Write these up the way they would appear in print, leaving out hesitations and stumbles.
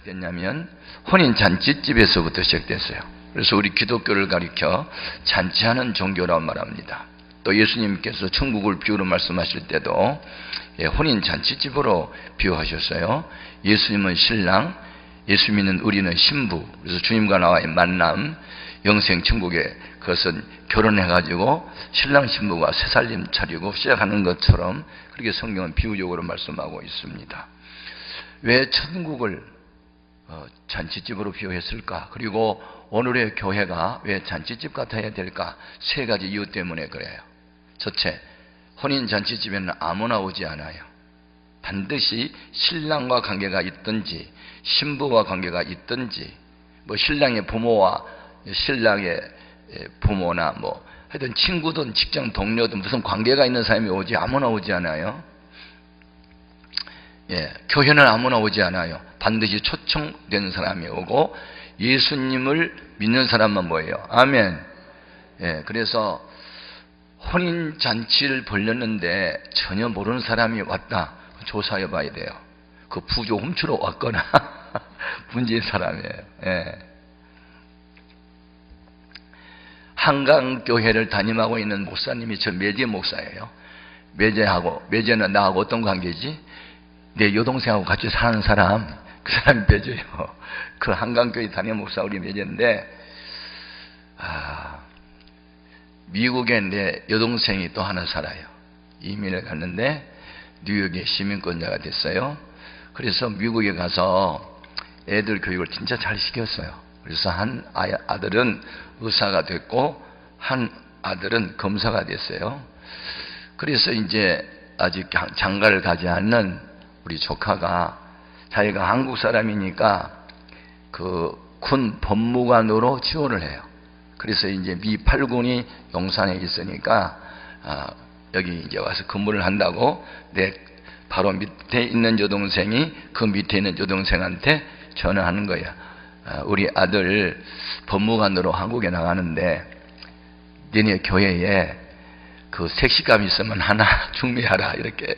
시작됐냐면 혼인 잔치집에서부터 시작됐어요. 그래서 우리 기독교를 가리켜 잔치하는 종교라고 말합니다. 또 예수님께서 천국을 비유로 말씀하실 때도 혼인 잔치집으로 비유하셨어요. 예수님은 신랑, 예수 믿는 우리는 신부. 그래서 주님과 나와의 만남, 영생 천국에 그것은 결혼해가지고 신랑 신부가 새살림 차리고 시작하는 것처럼 그렇게 성경은 비유적으로 말씀하고 있습니다. 왜 천국을 잔치집으로 비유했을까? 그리고 오늘의 교회가 왜 잔치집 같아야 될까? 세 가지 이유 때문에 그래요. 첫째, 혼인 잔치집에는 아무나 오지 않아요. 반드시 신랑과 관계가 있든지 신부와 관계가 있든지 뭐 신랑의 부모와 신랑의 부모나 뭐 하여튼 친구든 직장 동료든 무슨 관계가 있는 사람이 오지 아무나 오지 않아요. 교회는 아무나 오지 않아요. 반드시 초청된 사람이 오고 예수님을 믿는 사람만 모여요. 아멘. 그래서 혼인 잔치를 벌렸는데 전혀 모르는 사람이 왔다. 조사해 봐야 돼요. 그 부조 훔치러 왔거나 문제인 사람이에요. 한강교회를 담임하고 있는 목사님이 저 매제 목사예요. 매제는 나하고 어떤 관계지? 내 여동생하고 같이 사는 사람, 그 사람이 매제요. 그 한강교회 담임 목사 우리 매제인데, 미국에 내 여동생이 또 하나 살아요. 이민을 갔는데 뉴욕의 시민권자가 됐어요. 그래서 미국에 가서 애들 교육을 진짜 잘 시켰어요. 그래서 한 아들은 의사가 됐고 한 아들은 검사가 됐어요. 그래서 이제 아직 장가를 가지 않는 우리 조카가 자기가 한국 사람이니까 그 군 법무관으로 지원을 해요. 그래서 이제 미 8군이 용산에 있으니까 여기 이제 와서 근무를 한다고 내 바로 밑에 있는 여동생이 그 밑에 있는 여동생한테 전화하는 거야. 우리 아들 법무관으로 한국에 나가는데 너네 교회에 그 색시감 있으면 하나 준비하라 이렇게.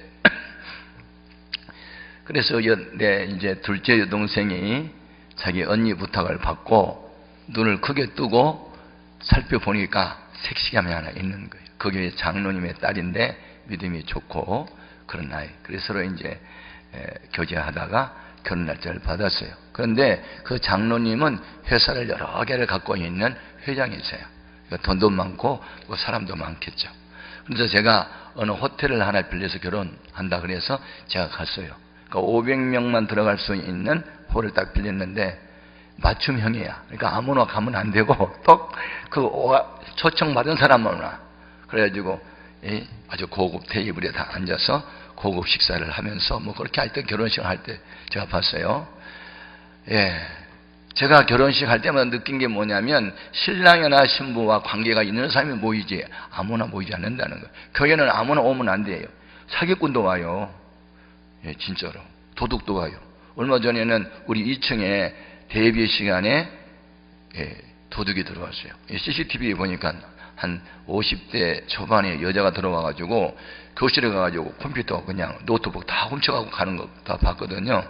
그래서 내 이제 둘째 여동생이 자기 언니 부탁을 받고 눈을 크게 뜨고 살펴보니까 색시감이 하나 있는 거예요. 그 교회 장로님의 딸인데 믿음이 좋고 그런 나이. 그래서 서로 이제 교제하다가 결혼 날짜를 받았어요. 그런데 그 장로님은 회사를 여러 개를 갖고 있는 회장이세요. 그러니까 돈도 많고 뭐 사람도 많겠죠. 그래서 제가 어느 호텔을 하나 빌려서 결혼한다 그래서 제가 갔어요. 그러니까 500명만 들어갈 수 있는 홀을 딱 빌렸는데 맞춤형이야. 그러니까 아무나 가면 안 되고 또 그 초청 받은 사람만 와. 그래가지고 아주 고급 테이블에 다 앉아서 고급 식사를 하면서 뭐 그렇게 할 때 결혼식 할 때 제가 봤어요. 제가 결혼식 할 때마다 느낀 게 뭐냐면 신랑이나 신부와 관계가 있는 사람이 모이지 아무나 모이지 않는다는 거예요. 교회는 아무나 오면 안 돼요. 사기꾼도 와요. 진짜로. 도둑도 와요. 얼마 전에는 우리 2층에 대비 시간에 도둑이 들어왔어요. CCTV에 보니까 한 50대 초반에 여자가 들어와가지고 교실에 가가지고 컴퓨터 그냥 노트북 다 훔쳐가고 가는 거 다 봤거든요.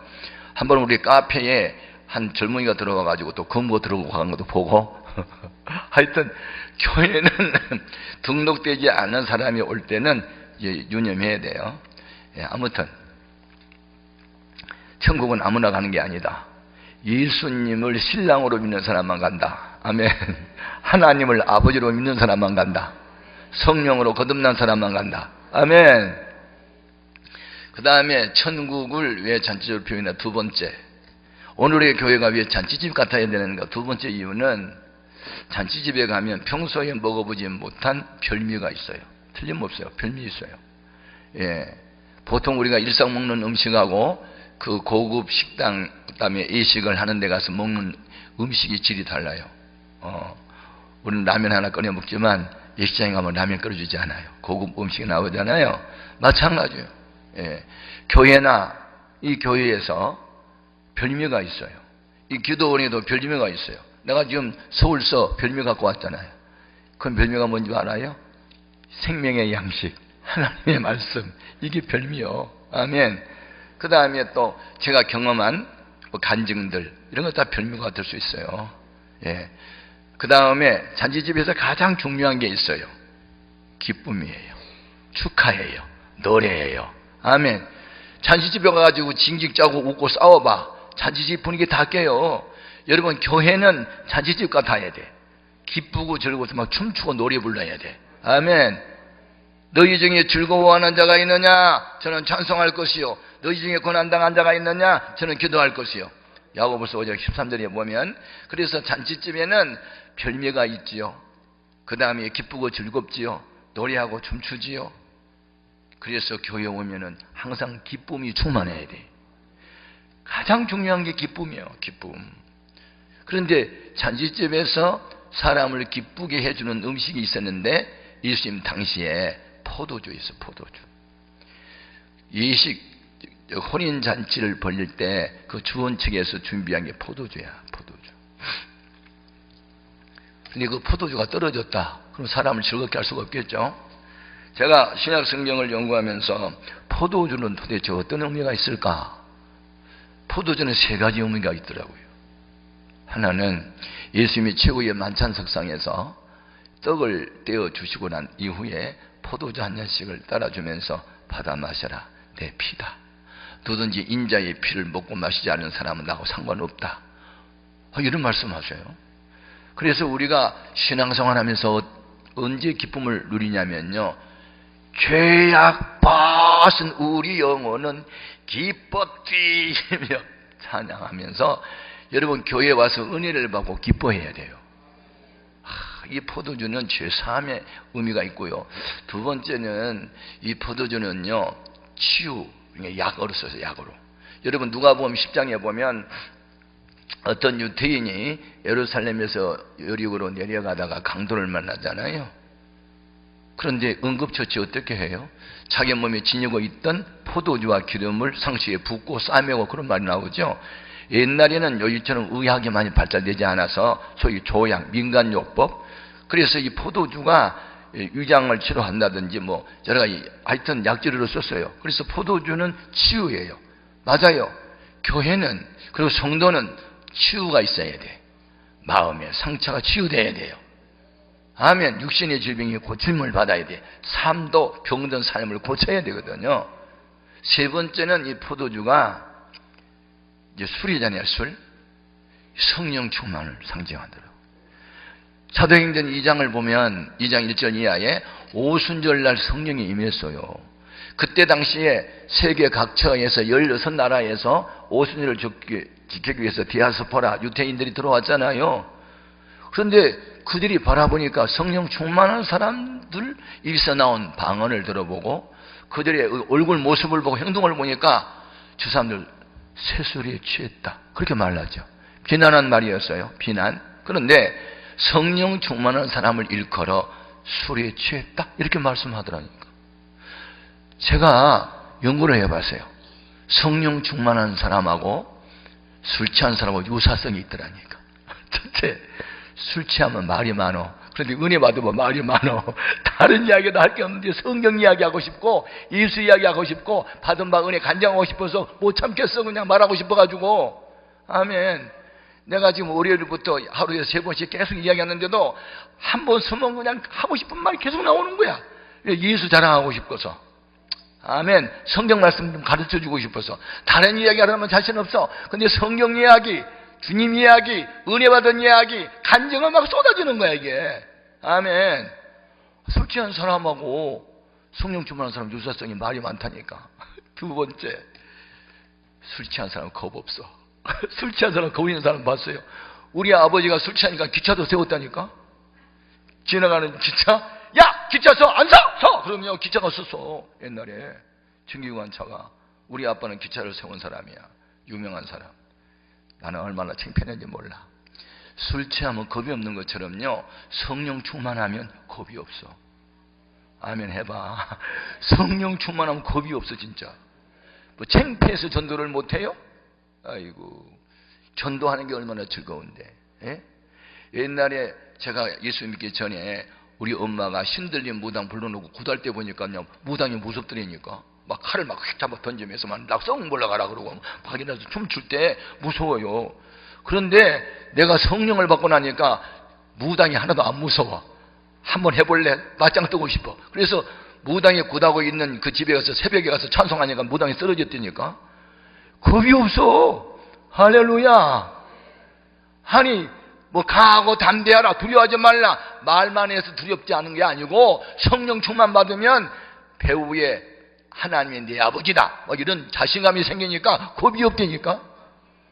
한번 우리 카페에 한 젊은이가 들어와가지고 또 검거 들어오고 가는 것도 보고 하여튼 교회는 등록되지 않은 사람이 올 때는 유념해야 돼요. 아무튼 천국은 아무나 가는 게 아니다. 예수님을 신랑으로 믿는 사람만 간다. 아멘. 하나님을 아버지로 믿는 사람만 간다. 성령으로 거듭난 사람만 간다. 아멘. 그 다음에 천국을 왜 잔치집으로 표현했나? 두 번째, 오늘의 교회가 왜 잔치집 같아야 되는가? 두 번째 이유는 잔치집에 가면 평소에 먹어보지 못한 별미가 있어요. 틀림없어요. 별미 있어요. 보통 우리가 일상 먹는 음식하고 그 고급 식당 그다음에 예식을 하는 데 가서 먹는 음식이 질이 달라요. 우리는 라면 하나 꺼내 먹지만 예식장에 가면 라면 끓여주지 않아요. 고급 음식이 나오잖아요. 마찬가지예요. 교회나 이 교회에서 별미가 있어요. 이 기도원에도 별미가 있어요. 내가 지금 서울서 별미 갖고 왔잖아요. 그 별미가 뭔지 알아요? 생명의 양식, 하나님의 말씀. 이게 별미요. 아멘. 그 다음에 또 제가 경험한 뭐 간증들 이런 거 다 별미가 될 수 있어요. 예. 그 다음에 잔치집에서 가장 중요한 게 있어요. 기쁨이에요. 축하예요. 노래예요. 아멘. 잔치집에 가가지고 징징 짜고 웃고 싸워봐. 잔치집 분위기 다 깨요. 여러분, 교회는 잔치집 같아야 돼. 기쁘고 즐거워서 막 춤추고 노래 불러야 돼. 아멘. 너희 중에 즐거워하는 자가 있느냐? 저는 찬송할 것이요. 너희 중에 고난당한 자가 있느냐? 저는 기도할 것이요. 야고보서 5장 13절에 보면, 그래서 잔치집에는 별미가 있지요. 그 다음에 기쁘고 즐겁지요. 노래하고 춤추지요. 그래서 교회 오면은 항상 기쁨이 충만해야 돼. 가장 중요한 게 기쁨이에요. 기쁨. 그런데 잔치집에서 사람을 기쁘게 해주는 음식이 있었는데 예수님 당시에 포도주 있어. 포도주. 예식 혼인잔치를 벌릴 때 그 주원 측에서 준비한 게 포도주야. 포도주. 근데 그 포도주가 떨어졌다. 그럼 사람을 즐겁게 할 수가 없겠죠. 제가 신약 성경을 연구하면서 포도주는 도대체 어떤 의미가 있을까? 포도주는 세 가지 의미가 있더라고요. 하나는 예수님이 최후의 만찬석상에서 떡을 떼어 주시고 난 이후에 포도주 한 잔씩을 따라주면서 받아 마셔라. 내 피다. 누구든지 인자의 피를 먹고 마시지 않는 사람은 나하고 상관없다. 이런 말씀하셔요. 그래서 우리가 신앙생활하면서 언제 기쁨을 누리냐면요, 죄악 벗은 우리 영혼은 기뻐 뛰며 찬양하면서 여러분 교회에 와서 은혜를 받고 기뻐해야 돼요. 이 포도주는 죄사함의 의미가 있고요. 두 번째는 이 포도주는요, 치유, 약으로 써서 약으로. 여러분 누가복음 10장에 보면 어떤 유태인이 예루살렘에서 여리고로 내려가다가 강도를 만나잖아요. 그런데 응급처치 어떻게 해요? 자기 몸에 지니고 있던 포도주와 기름을 상시에 붓고 싸매고 그런 말이 나오죠. 옛날에는 요즘처럼 의학이 많이 발달되지 않아서 소위 조약, 민간요법, 그래서 이 포도주가 위장을 치료한다든지 뭐 여러 가지 하여튼 약재료로 썼어요. 그래서 포도주는 치유예요. 맞아요. 교회는 그리고 성도는 치유가 있어야 돼. 마음의 상처가 치유돼야 돼요. 아멘. 육신의 질병이 고침을 받아야 돼. 삶도 병든 삶을 고쳐야 되거든요. 세 번째는 이 포도주가 이제 술이잖아요. 술. 성령 충만을 상징하더라고요. 사도행전 2장을 보면 2장 1절 이하에 오순절날 성령이 임했어요. 그때 당시에 세계 각처에서 16나라에서 오순절을 지키기 위해서 디아스포라 유태인들이 들어왔잖아요. 그런데 그들이 바라보니까 성령 충만한 사람들 여기서 나온 방언을 들어보고 그들의 얼굴 모습을 보고 행동을 보니까 저 사람들 세술에 취했다. 그렇게 말하죠. 비난한 말이었어요. 비난. 그런데 성령 충만한 사람을 일컬어 술에 취했다. 이렇게 말씀하더라니까. 제가 연구를 해봤어요. 성령 충만한 사람하고 술 취한 사람하고 유사성이 있더라니까. 첫째, 술 취하면 말이 많어. 그런데 은혜 받으면 말이 많어. 다른 이야기도 할 게 없는데 성경 이야기하고 싶고 예수 이야기하고 싶고 받은 바 은혜 간증하고 싶어서 못 참겠어. 그냥 말하고 싶어가지고. 아멘. 내가 지금 월요일부터 하루에 3번씩 계속 이야기하는데도 한 번 서면 그냥 하고 싶은 말이 계속 나오는 거야. 예수 자랑하고 싶어서. 아멘. 성경 말씀 좀 가르쳐주고 싶어서. 다른 이야기 하려면 자신 없어. 근데 성경 이야기, 주님 이야기, 은혜 받은 이야기, 간증은 막 쏟아지는 거야 이게. 아멘. 술 취한 사람하고 성령 충만한 사람 유사성이 말이 많다니까. 두 번째, 술 취한 사람 겁 없어. 술 취한 사람 겁 있는 사람 봤어요. 우리 아버지가 술 취하니까 기차도 세웠다니까. 지나가는 기차, 야 기차 서 안 서! 서! 그러면 기차가 섰어. 옛날에 증기관차가. 우리 아빠는 기차를 세운 사람이야. 유명한 사람. 나는 얼마나 창피했는지 몰라. 술 취하면 겁이 없는 것처럼요, 성령 충만하면 겁이 없어. 아멘 해봐. 성령 충만하면 겁이 없어 진짜. 뭐 창피해서 전도를 못해요? 아이고, 전도하는 게 얼마나 즐거운데. 예? 옛날에 제가 예수 믿기 전에 우리 엄마가 신들린 무당 불러놓고 구달 때 보니까요, 무당이 무섭더라니까. 막 칼을 막 휙 잡아 던지면서 막 낙성 올라가라 그러고 막 일어나서 춤출 때 무서워요. 그런데 내가 성령을 받고 나니까 무당이 하나도 안 무서워. 한번 해볼래? 맞짱 뜨고 싶어. 그래서 무당이 굿하고 있는 그 집에 가서 새벽에 가서 찬송하니까 무당이 쓰러졌다니까. 겁이 없어. 할렐루야. 아니 뭐 강하고 담대하라, 두려워하지 말라, 말만 해서 두렵지 않은 게 아니고 성령 충만 받으면 배후에 하나님이 내 아버지다 뭐 이런 자신감이 생기니까 겁이 없다니까.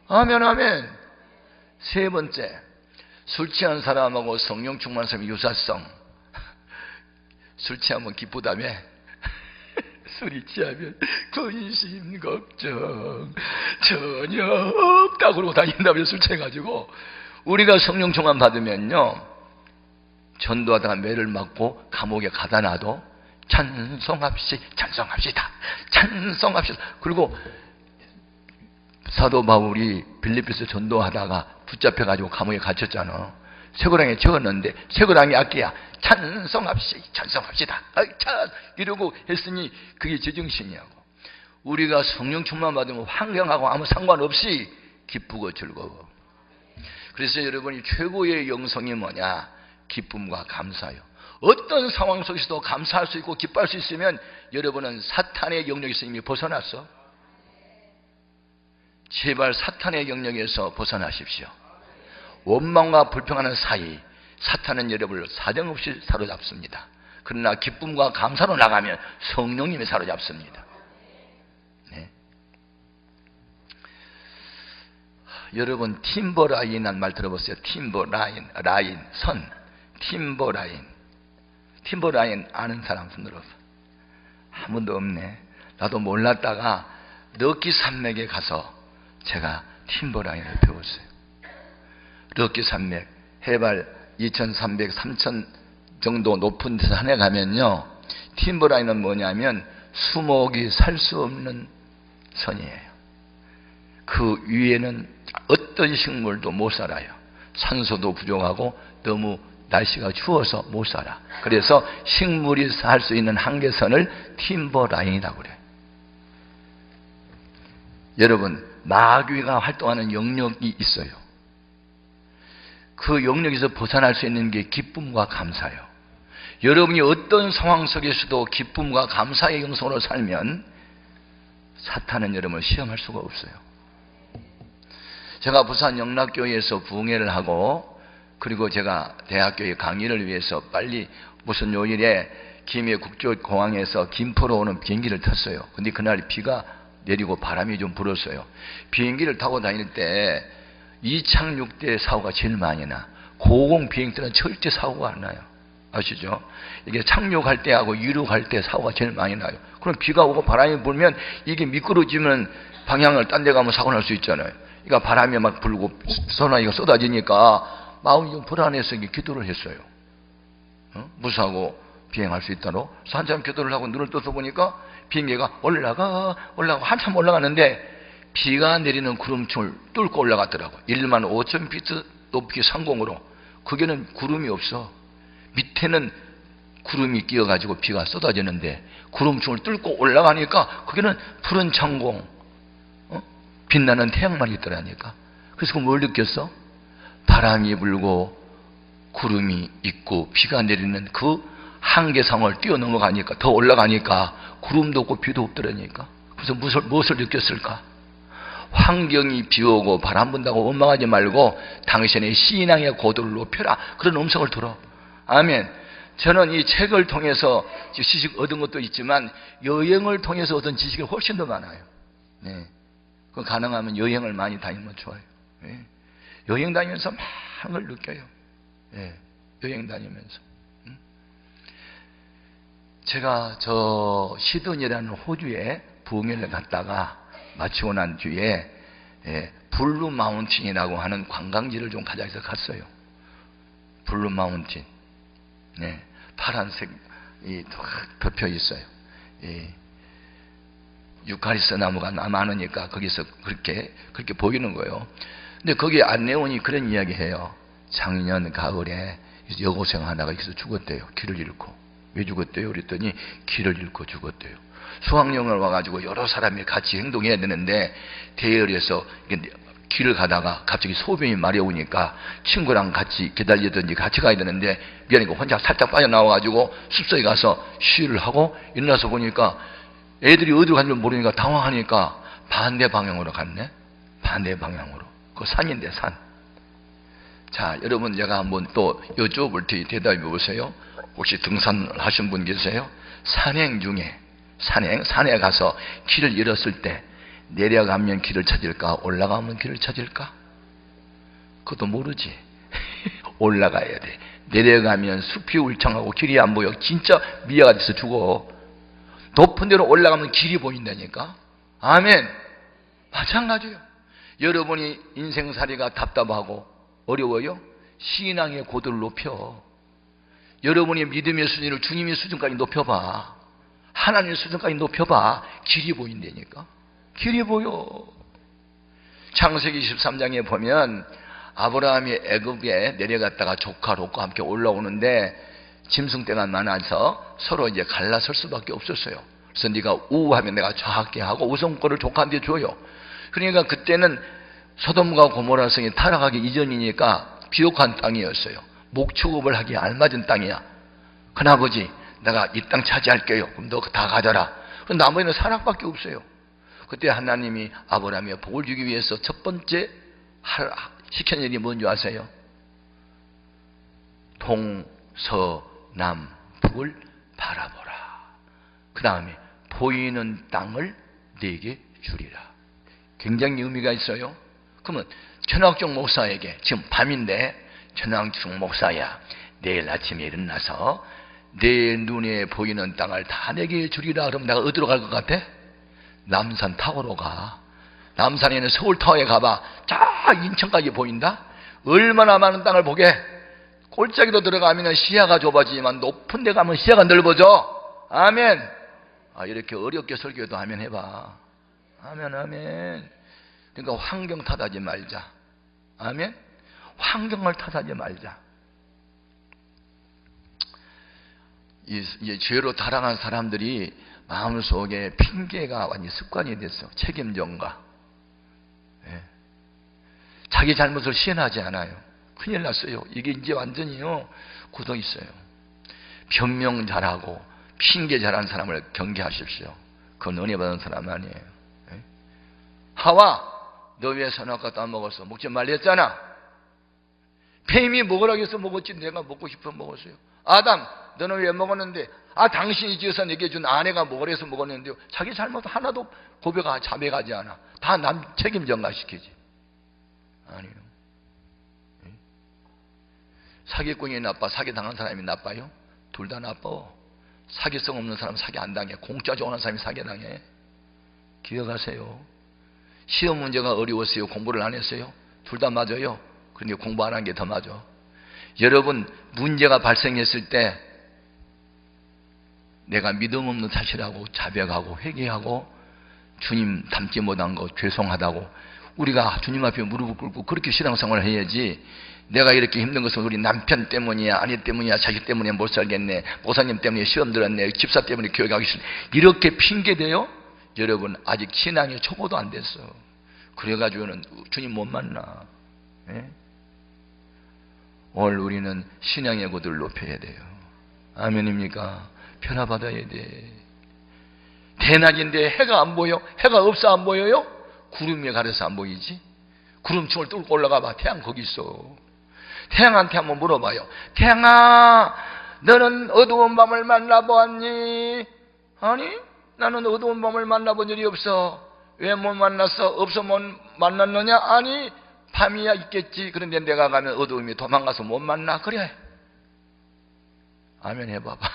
아멘 아멘. 세 번째, 술 취한 사람하고 성령 충만한 사람의 유사성. 술 취하면 기쁘다며. 술이 취하면 근심 걱정 전혀 없다고 그러고 다닌다며. 술 취해가지고. 우리가 성령 충만 받으면요, 전도하다가 매를 맞고 감옥에 가다 놔도 찬송합시다 찬송합시다. 그리고 사도 바울이 빌립보에서 전도하다가 붙잡혀가지고 감옥에 갇혔잖아. 쇠고랑에 적었는데 쇠고랑이 악기야. 찬송합시다 이러고 했으니 그게 제정신이야고. 우리가 성령 충만 받으면 환경하고 아무 상관없이 기쁘고 즐거워. 그래서 여러분이 최고의 영성이 뭐냐? 기쁨과 감사요. 어떤 상황 속에서도 감사할 수 있고 기뻐할 수 있으면 여러분은 사탄의 영역에서 이미 벗어났어. 제발 사탄의 영역에서 벗어나십시오. 원망과 불평하는 사이 사탄은 여러분을 사정없이 사로잡습니다. 그러나 기쁨과 감사로 나가면 성령님이 사로잡습니다. 네. 여러분 팀버라인이라는 말 들어보세요. 팀버라인, 라인, 선. 팀버라인. 팀버라인 아는 사람 손 들어서. 한 번도 없네. 나도 몰랐다가 럭키 산맥에 가서 제가 팀버라인을 배웠어요. 럭키 산맥 해발 2300, 3000 정도 높은 데서 산에 가면요, 팀버라인은 뭐냐면 수목이 살 수 없는 선이에요. 그 위에는 어떤 식물도 못 살아요. 산소도 부족하고 너무 날씨가 추워서 못 살아. 그래서 식물이 살 수 있는 한계선을 팀버라인이라고 그래요. 여러분, 마귀가 활동하는 영역이 있어요. 그 영역에서 벗어날 수 있는 게 기쁨과 감사예요. 여러분이 어떤 상황 속에서도 기쁨과 감사의 영성으로 살면 사탄은 여러분을 시험할 수가 없어요. 제가 부산 영락교회에서 부흥회를 하고, 그리고 제가 대학교의 강의를 위해서 빨리 무슨 요일에 김해 국제공항에서 김포로 오는 비행기를 탔어요. 근데 그날 비가 내리고 바람이 좀 불었어요. 비행기를 타고 다닐 때 이착륙 때 사고가 제일 많이 나. 고공 비행 때는 절대 사고가 안 나요. 아시죠? 이게 착륙할 때하고 이륙할 때 사고가 제일 많이 나요. 그럼 비가 오고 바람이 불면 이게 미끄러지면 방향을 딴 데 가면 사고 날 수 있잖아요. 그러니까 바람이 막 불고 소나기가 쏟아지니까 마음이 좀 불안해서 기도를 했어요. 무사고 비행할 수 있도록. 그래서 한참 기도를 하고 눈을 떠서 보니까 비행기가 올라가 한참 올라가는데 비가 내리는 구름층을 뚫고 올라갔더라고. 15,000피트 높이 상공으로. 거기는 구름이 없어. 밑에는 구름이 끼어가지고 비가 쏟아지는데 구름층을 뚫고 올라가니까 거기는 푸른 창공, 빛나는 태양만 있더라니까. 그래서 뭘 느꼈어? 바람이 불고 구름이 있고 비가 내리는 그 한계상을 뛰어넘어가니까, 더 올라가니까 구름도 없고 비도 없더라니까. 그래서 무엇을 느꼈을까? 환경이 비오고 바람 분다고 원망하지 말고 당신의 신앙의 고도를 높여라. 그런 음성을 들어. 아멘. 저는 이 책을 통해서 지식 얻은 것도 있지만 여행을 통해서 얻은 지식이 훨씬 더 많아요. 네. 그 가능하면 여행을 많이 다니면 좋아요. 네. 여행 다니면서 많은 걸 느껴요. 네. 여행 다니면서. 제가 저 시드니라는 호주에 부흥회를 갔다가 마치고 난 뒤에 블루 마운틴이라고 하는 관광지를 좀 가자 해서 갔어요. 블루 마운틴. 네. 파란색이 덮여 있어요. 유카리스 나무가 많으니까 거기서 그렇게 보이는 거예요. 근데 거기 안내원이 그런 이야기 해요. 작년 가을에 여고생 하나가 여기서 죽었대요. 길을 잃고. 왜 죽었대요? 그랬더니 길을 잃고 죽었대요. 수학여행을 와가지고 여러 사람이 같이 행동해야 되는데 대열에서 길을 가다가 갑자기 소변이 마려우니까 친구랑 같이 기다리든지 같이 가야 되는데 미안하니까 혼자 살짝 빠져나와가지고 숲속에 가서 쉬를 하고 일어나서 보니까 애들이 어디로 간지 모르니까 당황하니까 반대 방향으로 갔네. 반대 방향으로. 그 산인데 산. 자, 여러분 제가 한번 또 여쭤볼 테니 대답해 보세요. 혹시 등산을 하신 분 계세요? 산행 중에 산에 가서 길을 잃었을 때 내려가면 길을 찾을까 올라가면 길을 찾을까? 그것도 모르지. 올라가야 돼. 내려가면 숲이 울창하고 길이 안 보여. 진짜 미아가 돼서 죽어. 높은 데로 올라가면 길이 보인다니까. 아멘. 마찬가지예요. 여러분이 인생살이가 답답하고 어려워요? 신앙의 고도를 높여. 여러분의 믿음의 수준을 주님의 수준까지 높여봐. 하나님의 수준까지 높여봐. 길이 보인다니까. 길이 보여. 창세기 23장에 보면 아브라함이 애굽에 내려갔다가 조카 롯과 함께 올라오는데 짐승떼가 많아서 서로 이제 갈라설 수밖에 없었어요. 그래서 네가 우하면 내가 좌하게 하고 우선권을 조카한테 줘요. 그러니까 그때는 소돔과 고모라 성이 타락하기 이전이니까 비옥한 땅이었어요. 목축업을 하기에 알맞은 땅이야. 큰아버지 내가 이 땅 차지할게요. 그럼 너 다 가져라. 그럼 나머지는 산악밖에 없어요. 그때 하나님이 아브라함의 복을 주기 위해서 첫 번째 시킨 일이 뭔지 아세요? 동서남 북을 바라보라. 그 다음에 보이는 땅을 네게 주리라. 굉장히 의미가 있어요. 그러면 천학종 목사에게 지금 밤인데 천학종 목사야 내일 아침에 일어나서 내 눈에 보이는 땅을 다 내게 주리라. 그러면 내가 어디로 갈 것 같아? 남산 타워로 가. 남산에는 서울타워에 가봐. 저 인천까지 보인다? 얼마나 많은 땅을 보게? 골짜기로 들어가면 시야가 좁아지지만 높은 데 가면 시야가 넓어져. 아멘. 이렇게 어렵게 설교도 하면 해봐. 아멘 아멘. 그러니까 환경 탓하지 말자. 아멘. 환경을 탓하지 말자. 이 죄로 타락한 사람들이 마음속에 핑계가 완전히 습관이 됐어. 책임전가. 예. 자기 잘못을 시인하지 않아요. 큰일 났어요. 이게 이제 완전히요 굳어 있어요. 변명 잘하고 핑계 잘하는 사람을 경계하십시오. 그건 은혜 받은 사람 아니에요. 예? 하와 너 왜 선악과 안 먹었어? 먹지 말랬잖아. 뱀이 먹으라고 해서 먹었지 내가 먹고 싶어 먹었어요. 아담 너는 왜 먹었는데? 당신이 지어서 내게 준 아내가 먹으래서 먹었는데요. 자기 잘못 하나도 자백하지 않아. 다 남 책임 전가시키지. 아니요. 사기꾼이 나빠? 사기당한 사람이 나빠요? 둘 다 나빠. 사기성 없는 사람은 사기 안 당해. 공짜 좋아하는 사람이 사기 당해. 기억하세요. 시험 문제가 어려웠어요? 공부를 안 했어요? 둘 다 맞아요. 그런데 공부 안 한 게 더 맞아. 여러분 문제가 발생했을 때 내가 믿음 없는 탓이라고 자백하고 회개하고 주님 닮지 못한 거 죄송하다고 우리가 주님 앞에 무릎을 꿇고 그렇게 신앙생활을 해야지. 내가 이렇게 힘든 것은 우리 남편 때문이야 아내 때문이야 자식 때문에 못 살겠네 목사님 때문에 시험 들었네 집사 때문에 교회 가기 싫네 이렇게 핑계대요? 여러분 아직 신앙이 초보도 안 됐어. 그래가지고는 주님 못 만나. 예? 오늘 우리는 신앙의 고도를 높여야 돼요. 아멘입니까? 변화받아야 돼. 대낮인데 해가 안 보여? 해가 없어 안 보여요? 구름이 가려서 안 보이지? 구름층을 뚫고 올라가 봐. 태양 거기 있어. 태양한테 한번 물어봐요. 태양아 너는 어두운 밤을 만나보았니? 아니 나는 어두운 밤을 만나본 일이 없어. 왜 못 만났어? 없어 못 만났느냐? 아니 밤이야 있겠지. 그런데 내가 가면 어두움이 도망가서 못 만나. 그래. 아멘 해봐봐.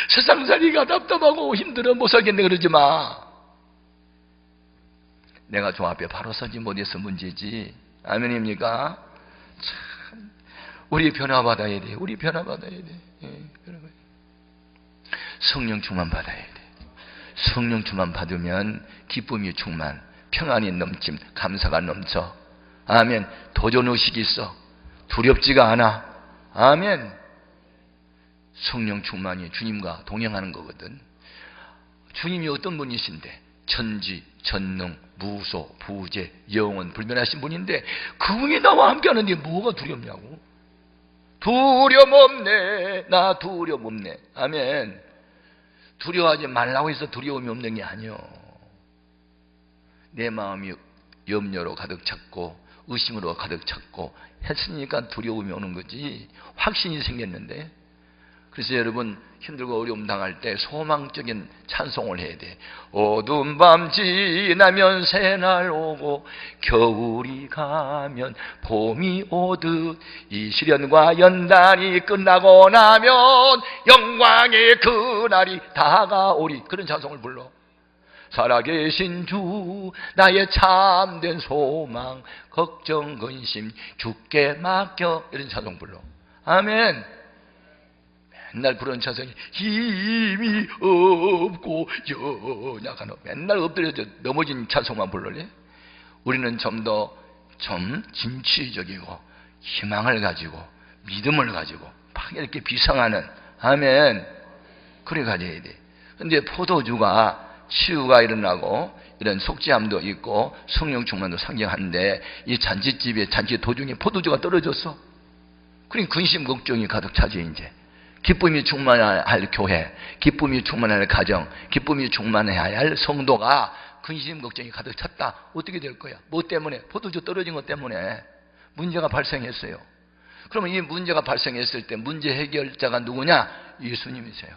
세상살이가 답답하고 힘들어 못 살겠네 그러지 마. 내가 저 앞에 바로 서지 못해서 문제지. 아멘입니까? 참 우리 변화받아야 돼. 우리 변화받아야 돼. 예, 성령 충만 받아야 돼. 성령 충만 받으면 기쁨이 충만, 평안이 넘침, 감사가 넘쳐. 아멘. 도전의식이 있어. 두렵지가 않아. 아멘. 성령 충만이 주님과 동행하는 거거든. 주님이 어떤 분이신데 천지, 전능, 무소, 부재, 영원 불변하신 분인데 그분이 나와 함께 하는데 뭐가 두렵냐고. 두려움 없네. 나 두려움 없네. 아멘. 두려워하지 말라고 해서 두려움이 없는 게 아니요. 내 마음이 염려로 가득 찼고 의심으로 가득 찼고 했으니까 두려움이 오는 거지. 확신이 생겼는데. 그래서 여러분 힘들고 어려움 당할 때 소망적인 찬송을 해야 돼. 어두운 밤 지나면 새날 오고 겨울이 가면 봄이 오듯 이 시련과 연단이 끝나고 나면 영광의 그날이 다가오리. 그런 찬송을 불러. 살아계신 주 나의 참된 소망 걱정 근심 주께 맡겨. 이런 찬송 불러. 아멘. 맨날 부르는 찬송이 힘이 없고 연약한 맨날 엎드려져 넘어진 찬송만 불러래. 우리는 좀 더 진취적이고 희망을 가지고 믿음을 가지고 막 이렇게 비상하는 아멘. 그래 가져야 돼. 근데 포도주가 치유가 일어나고 이런 속죄함도 있고 성령 충만도 상징하는데 이 잔치집에 잔치 도중에 포도주가 떨어졌어. 그러니 근심 걱정이 가득 차지. 이제 기쁨이 충만할 교회, 기쁨이 충만할 가정, 기쁨이 충만해야 할 성도가 근심 걱정이 가득 찼다. 어떻게 될 거야? 뭐 때문에? 포도주 떨어진 것 때문에 문제가 발생했어요. 그러면 이 문제가 발생했을 때 문제 해결자가 누구냐? 예수님이세요.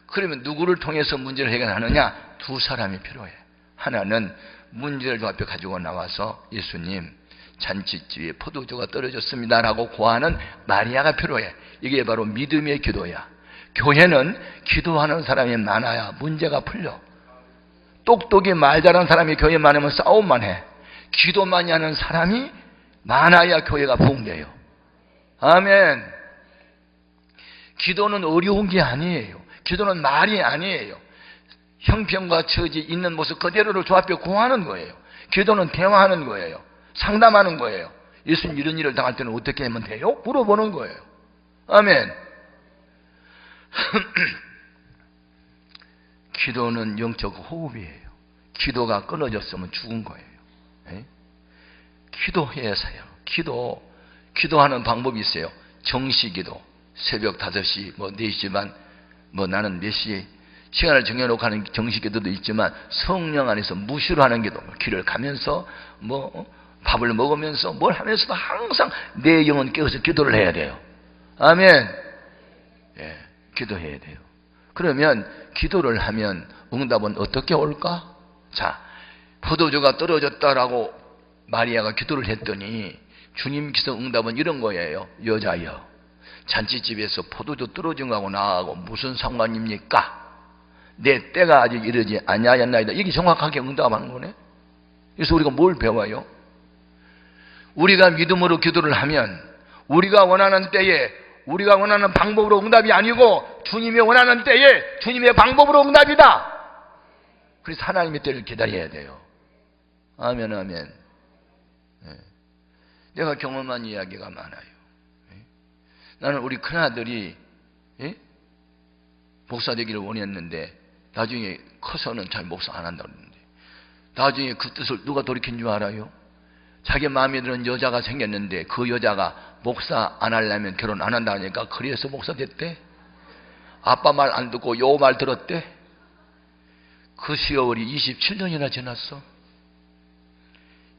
그러면 누구를 통해서 문제를 해결하느냐? 두 사람이 필요해. 하나는 문제를 저 앞에 가지고 나와서 예수님 잔치집에 포도주가 떨어졌습니다 라고 고하는 마리아가 필요해. 이게 바로 믿음의 기도야. 교회는 기도하는 사람이 많아야 문제가 풀려. 똑똑히 말 잘하는 사람이 교회에 많으면 싸움만 해. 기도 많이 하는 사람이 많아야 교회가 부흥돼요. 아멘. 기도는 어려운 게 아니에요. 기도는 말이 아니에요. 형편과 처지 있는 모습 그대로를 주 앞에 고하는 거예요. 기도는 대화하는 거예요. 상담하는 거예요. 예수님 이런 일을 당할 때는 어떻게 하면 돼요? 물어보는 거예요. 아멘. 기도는 영적 호흡이에요. 기도가 끊어졌으면 죽은 거예요. 에? 기도해야 사요. 기도하는 방법이 있어요. 정시기도. 새벽 5시, 4시 반, 나는 몇 시에 시간을 정해놓고 하는 정시기도도 있지만 성령 안에서 무시로 하는 기도. 길을 가면서 밥을 먹으면서 뭘 하면서도 항상 내 영혼 깨워서 기도를 해야 돼요. 아멘. 예, 기도해야 돼요. 그러면 기도를 하면 응답은 어떻게 올까? 자, 포도주가 떨어졌다라고 마리아가 기도를 했더니 주님께서 응답은 이런 거예요. 여자여, 잔치집에서 포도주 떨어진 거하고 나하고 무슨 상관입니까? 내 때가 아직 이르지 아니하였나이다. 이게 정확하게 응답하는 거네. 그래서 우리가 뭘 배워요? 우리가 믿음으로 기도를 하면 우리가 원하는 때에 우리가 원하는 방법으로 응답이 아니고 주님이 원하는 때에 주님의 방법으로 응답이다. 그래서 하나님의 때를 기다려야 돼요. 아멘, 아멘. 네. 내가 경험한 이야기가 많아요. 네. 나는 우리 큰아들이 목사 되기를 원했는데 나중에 커서는 잘 목사 안 한다고 그러는데 나중에 그 뜻을 누가 돌이킨 줄 알아요? 자기 마음에 드는 여자가 생겼는데 그 여자가 목사 안 하려면 결혼 안 한다 하니까 그래서 목사 됐대. 아빠 말 안 듣고 요 말 들었대. 그 세월이 27년이나 지났어.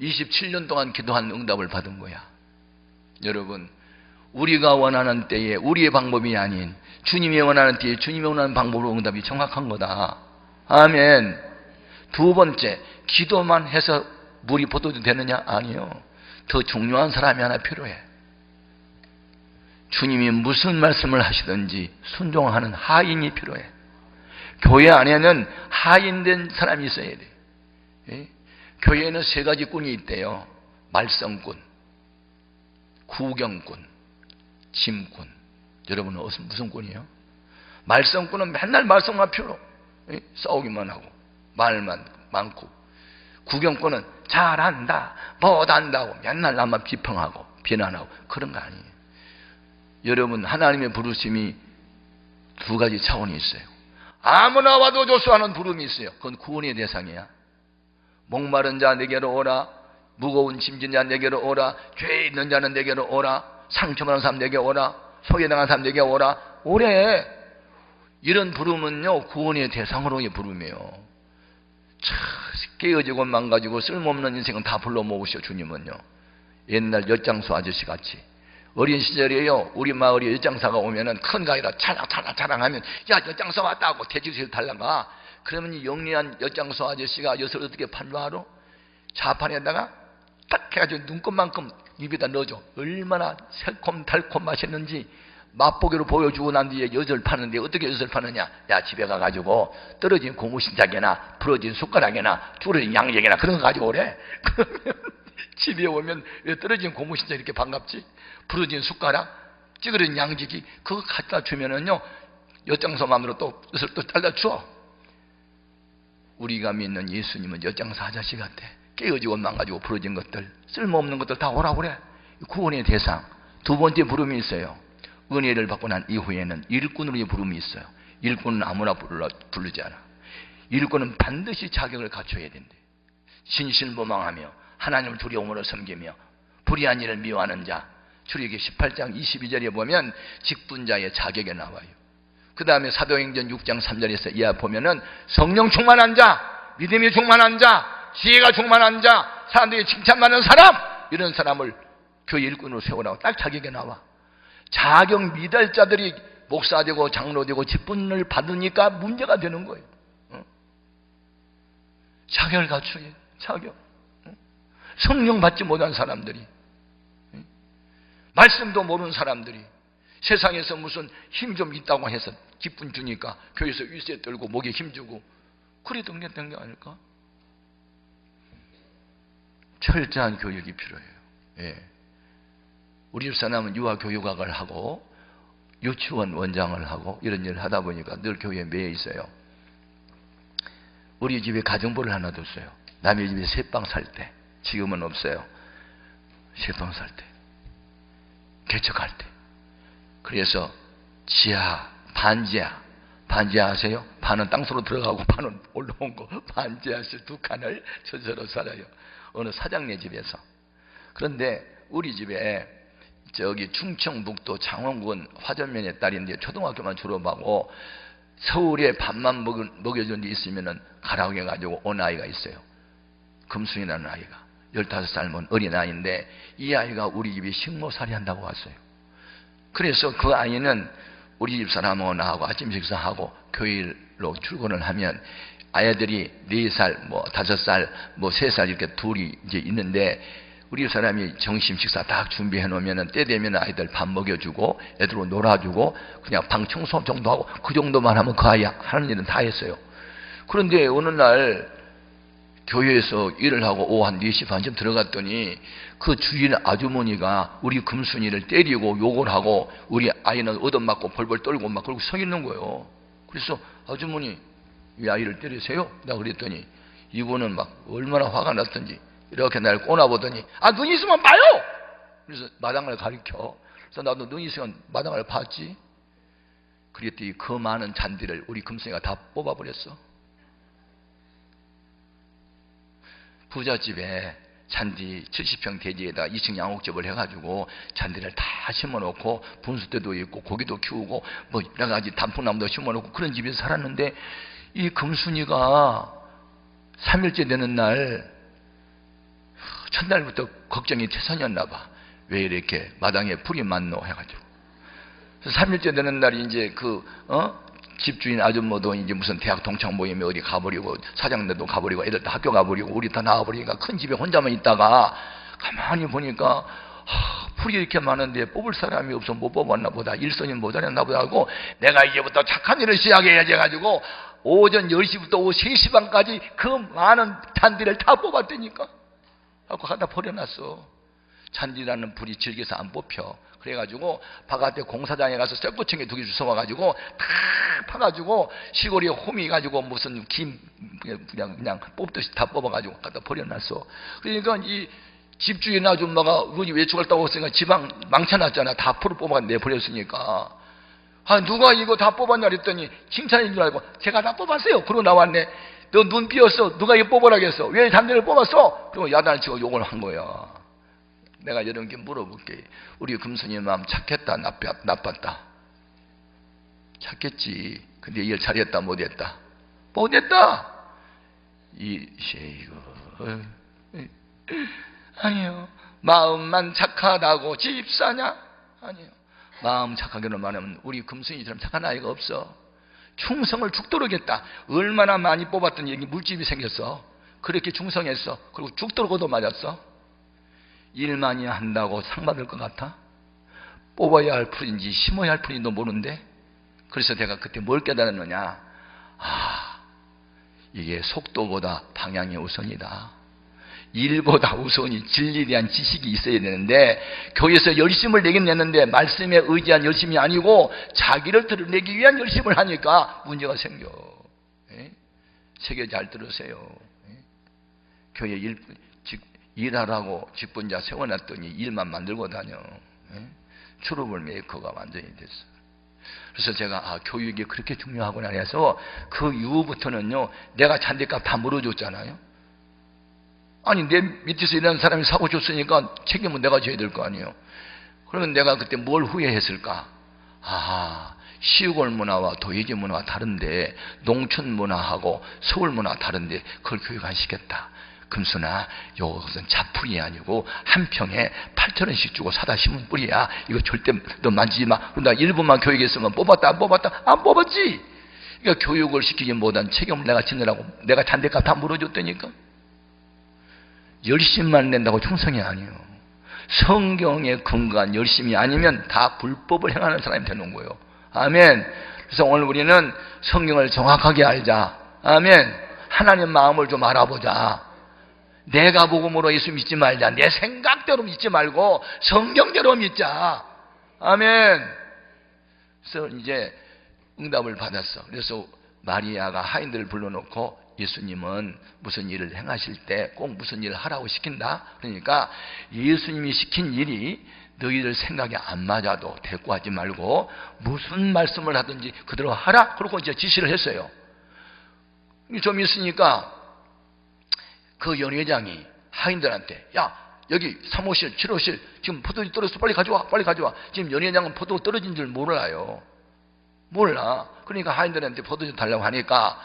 27년 동안 기도한 응답을 받은 거야. 여러분, 우리가 원하는 때에 우리의 방법이 아닌 주님이 원하는 때에 주님이 원하는 방법으로 응답이 정확한 거다. 아멘. 두 번째, 기도만 해서 물이 포도주 되느냐? 아니요. 더 중요한 사람이 하나 필요해. 주님이 무슨 말씀을 하시든지 순종하는 하인이 필요해. 교회 안에는 하인된 사람이 있어야 돼. 예? 교회에는 3가지 꾼이 있대요. 말썽꾼, 구경꾼, 짐꾼. 여러분은 무슨 꾼이에요? 말썽꾼은 맨날 말썽만 피워. 예? 싸우기만 하고 말만 많고, 구경꾼은 잘한다 못한다고 맨날 나만 비평하고 비난하고 그런 거 아니에요. 여러분, 하나님의 부르심이 두 가지 차원이 있어요. 아무나 와도 조수하는 부름이 있어요. 그건 구원의 대상이야. 목마른 자 내게로 오라, 무거운 짐진 자 내게로 오라, 죄 있는 자는 내게로 오라, 상처받은 사람 내게 오라, 소외당한 사람 내게 오라. 오래. 이런 부름은요, 구원의 대상으로의 부름이에요. 참 깨어지고 망가지고 쓸모없는 인생은 다 불러 모으셔. 주님은요, 옛날 엿장수 아저씨 같이 어린 시절에요, 우리 마을에 엿장사가 오면은 큰 가위라 차랑하면, 야, 엿장사 왔다 하고 돼지를 달라가. 그러면 이 영리한 엿장수 아저씨가 엿을 어떻게 판줄 알아? 자판에다가 딱 해가지고 눈곱만큼 입에다 넣어줘. 얼마나 새콤달콤 맛있는지 맛보기로 보여주고 난 뒤에 엿을 파는데, 어떻게 엿을 파느냐? 야, 집에 가가지고 떨어진 고무신짝이나 부러진 숟가락이나 줄어진 양력이나 그런 거 가지고 오래. 그러면 집에 오면 왜 떨어진 고무신짝 이렇게 반갑지? 부러진 숟가락, 찌그러진 양지기 그거 갖다 주면은요, 엿장사만으로 또 엿을 또 잘라줘. 우리가 믿는 예수님은 엿장사 아저씨 같아. 깨어지고 망가지고 부러진 것들, 쓸모없는 것들 다 오라고 그래. 구원의 대상. 두 번째 부름이 있어요. 은혜를 받고 난 이후에는 일꾼으로의 부름이 있어요. 일꾼은 아무나 부르지 않아. 일꾼은 반드시 자격을 갖춰야 된대. 신실모망하며 하나님을 두려움으로 섬기며 불의한 일을 미워하는 자. 출애굽기 18장 22절에 보면 직분자의 자격에 나와요. 그 다음에 사도행전 6장 3절에서 이하 보면은 성령 충만한 자, 믿음이 충만한 자, 지혜가 충만한 자, 사람들이 칭찬받는 사람, 이런 사람을 교회 일꾼으로 세우라고 딱 자격에 나와. 자격 미달자들이 목사되고 장로되고 직분을 받으니까 문제가 되는 거예요. 자격을 갖추게. 자격. 성령 받지 못한 사람들이, 말씀도 모르는 사람들이 세상에서 무슨 힘 좀 있다고 해서 기쁨 주니까 교회에서 윗세 떨고 목에 힘주고 그래도 된 게 아닐까? 철저한 교육이 필요해요. 예. 우리 집사람은 유아교육학을 하고 유치원 원장을 하고 이런 일을 하다 보니까 늘 교회에 매여 있어요. 우리 집에 가정부를 하나 뒀어요. 남의 집에 새빵 살 때, 지금은 없어요. 새빵 살 때, 개척할 때. 그래서 지하, 반지하 아세요? 반은 땅속으로 들어가고 반은 올라온 거, 반지하실 두 칸을 저절로 살아요. 어느 사장네 집에서. 그런데 우리 집에 저기 충청북도 장원군 화전면의 딸인데 초등학교만 졸업하고 서울에 밥만 먹여준 데 있으면은 가라고 해가지고 온 아이가 있어요. 금순이라는 아이가 15살 먹은 어린 아이인데, 이 아이가 우리 집에 식모살이 한다고 왔어요. 그래서 그 아이는 우리 집 사람하고 나하고 아침 식사하고 교회로 출근을 하면 아이들이 4살, 5살, 3살 이렇게 둘이 이제 있는데, 우리 사람이 점심 식사 딱 준비해 놓으면 때 되면 아이들 밥 먹여주고 애들로 놀아주고 그냥 방 청소 정도 하고 그 정도만 하면 그 아이 하는 일은 다 했어요. 그런데 어느 날 교회에서 일을 하고 오후 한 4시 반쯤 들어갔더니 그 주인 아주머니가 우리 금순이를 때리고 욕을 하고 우리 아이는 얻어맞고 벌벌 떨고 막 그러고 서 있는 거예요. 그래서 아주머니, 이 아이를 때리세요? 내가 그랬더니 이분은 막 얼마나 화가 났던지 이렇게 날 꼬나보더니, 눈 있으면 봐요! 그래서 마당을 가리켜. 그래서 나도 눈 있으면 마당을 봤지. 그랬더니 그 많은 잔디를 우리 금순이가 다 뽑아버렸어. 부잣집에 잔디 70평 대지에다 2층 양옥집을 해가지고 잔디를 다 심어놓고 분수대도 있고 고기도 키우고 여러 가지 단풍나무도 심어놓고 그런 집에서 살았는데, 이 금순이가 3일째 되는 날 첫날부터 걱정이 태산이었나 봐. 왜 이렇게 마당에 불이 많노 해가지고. 그래서 3일째 되는 날이 이제 집주인 아줌마도 이제 무슨 대학 동창 모임에 어디 가버리고 사장들도 가버리고 애들 다 학교 가버리고 우리 다 나와버리니까 큰 집에 혼자만 있다가 가만히 보니까 풀이 이렇게 많은데 뽑을 사람이 없어 못 뽑았나 보다, 일손이 모자랐나 보다 하고, 내가 이제부터 착한 일을 시작해야지 해가지고 오전 10시부터 오후 3시 반까지 그 많은 잔디를 다 뽑았다니까. 하고 갖다 버려놨어. 잔디라는 불이 질겨서 안 뽑혀. 그래가지고 바깥에 공사장에 가서 쇠꼬챙이 2개 주워와가지고 다 파가지고 시골에 홈이 가지고 무슨 김 그냥 뽑듯이 다 뽑아가지고 갖다 버려놨어. 그러니까 이 집주인 아줌마가 우리 외출 갔다 왔으니까 지방 망쳐놨잖아. 다 풀을 뽑아가 내버렸으니까. 누가 이거 다 뽑았냐 그랬더니 칭찬인 줄 알고 제가 다 뽑았어요. 그러고 나왔네. 너 눈 삐었어. 누가 이거 뽑으라고 했어. 왜 담배를 뽑았어? 그리고 야단을 치고 욕을 한 거야. 내가 여러분께 물어볼게. 우리 금손님 마음 착했다 나빴다? 착했지. 근데 일 잘했다 못했다? 못했다. 이거 아니요. 마음만 착하다고 집사냐? 아니요. 마음 착하기로 말하면 우리 금손이처럼 착한 아이가 없어. 충성을 죽도록 했다. 얼마나 많이 뽑았던 여기 물집이 생겼어. 그렇게 충성했어. 그리고 죽도록 얻어맞았어. 일 많이 한다고 상 받을 것 같아? 뽑아야 할 풀인지 심어야 할 풀인지도 모르는데. 그래서 내가 그때 뭘 깨달았느냐. 이게 속도보다 방향이 우선이다. 일보다 우선이 진리에 대한 지식이 있어야 되는데, 교회에서 열심을 내긴 냈는데 말씀에 의지한 열심이 아니고 자기를 드러내기 위한 열심을 하니까 문제가 생겨. 세계 잘 들으세요. 교회 일하라고 직분자 세워놨더니 일만 만들고 다녀. 트러블 메이커가 완전히 됐어. 그래서 제가 교육이 그렇게 중요하구나 해서 그 이후부터는요, 내가 잔디값 다 물어줬잖아요. 아니 내 밑에서 일하는 사람이 사고 줬으니까 책임은 내가 져야 될 거 아니에요. 그러면 내가 그때 뭘 후회했을까? 시골 문화와 도예지 문화가 다른데, 농촌 문화하고 서울 문화가 다른데 그걸 교육 안 시켰다. 금순아, 이것은 자풀이 아니고 한 평에 8,000원씩 주고 사다 심은 뿌리야. 이거 절대 너 만지지 마. 나 1분만 교육했으면 뽑았다 안 뽑았다? 안 뽑았지. 그러니까 교육을 시키지 못한 책임을 내가 지느라고 내가 잔대값 다 물어줬다니까. 열심만 낸다고 충성이 아니에요. 성경에 근거한 열심이 아니면 다 불법을 행하는 사람이 되는 거예요. 아멘. 그래서 오늘 우리는 성경을 정확하게 알자. 아멘. 하나님 마음을 좀 알아보자. 내가 복음으로 예수 믿지 말자. 내 생각대로 믿지 말고 성경대로 믿자. 아멘. 그래서 이제 응답을 받았어. 그래서 마리아가 하인들을 불러놓고 예수님은 무슨 일을 행하실 때 꼭 무슨 일을 하라고 시킨다. 그러니까 예수님이 시킨 일이 너희들 생각에 안 맞아도 대꾸하지 말고 무슨 말씀을 하든지 그대로 하라. 그러고 이제 지시를 했어요. 좀 있으니까 그 연회장이 하인들한테, 야 여기 3호실 7호실 지금 포도주 떨어졌어. 빨리 가져와. 빨리 가져와. 지금 연회장은 포도 떨어진 줄 몰라요. 몰라. 그러니까 하인들한테 포도주 달라고 하니까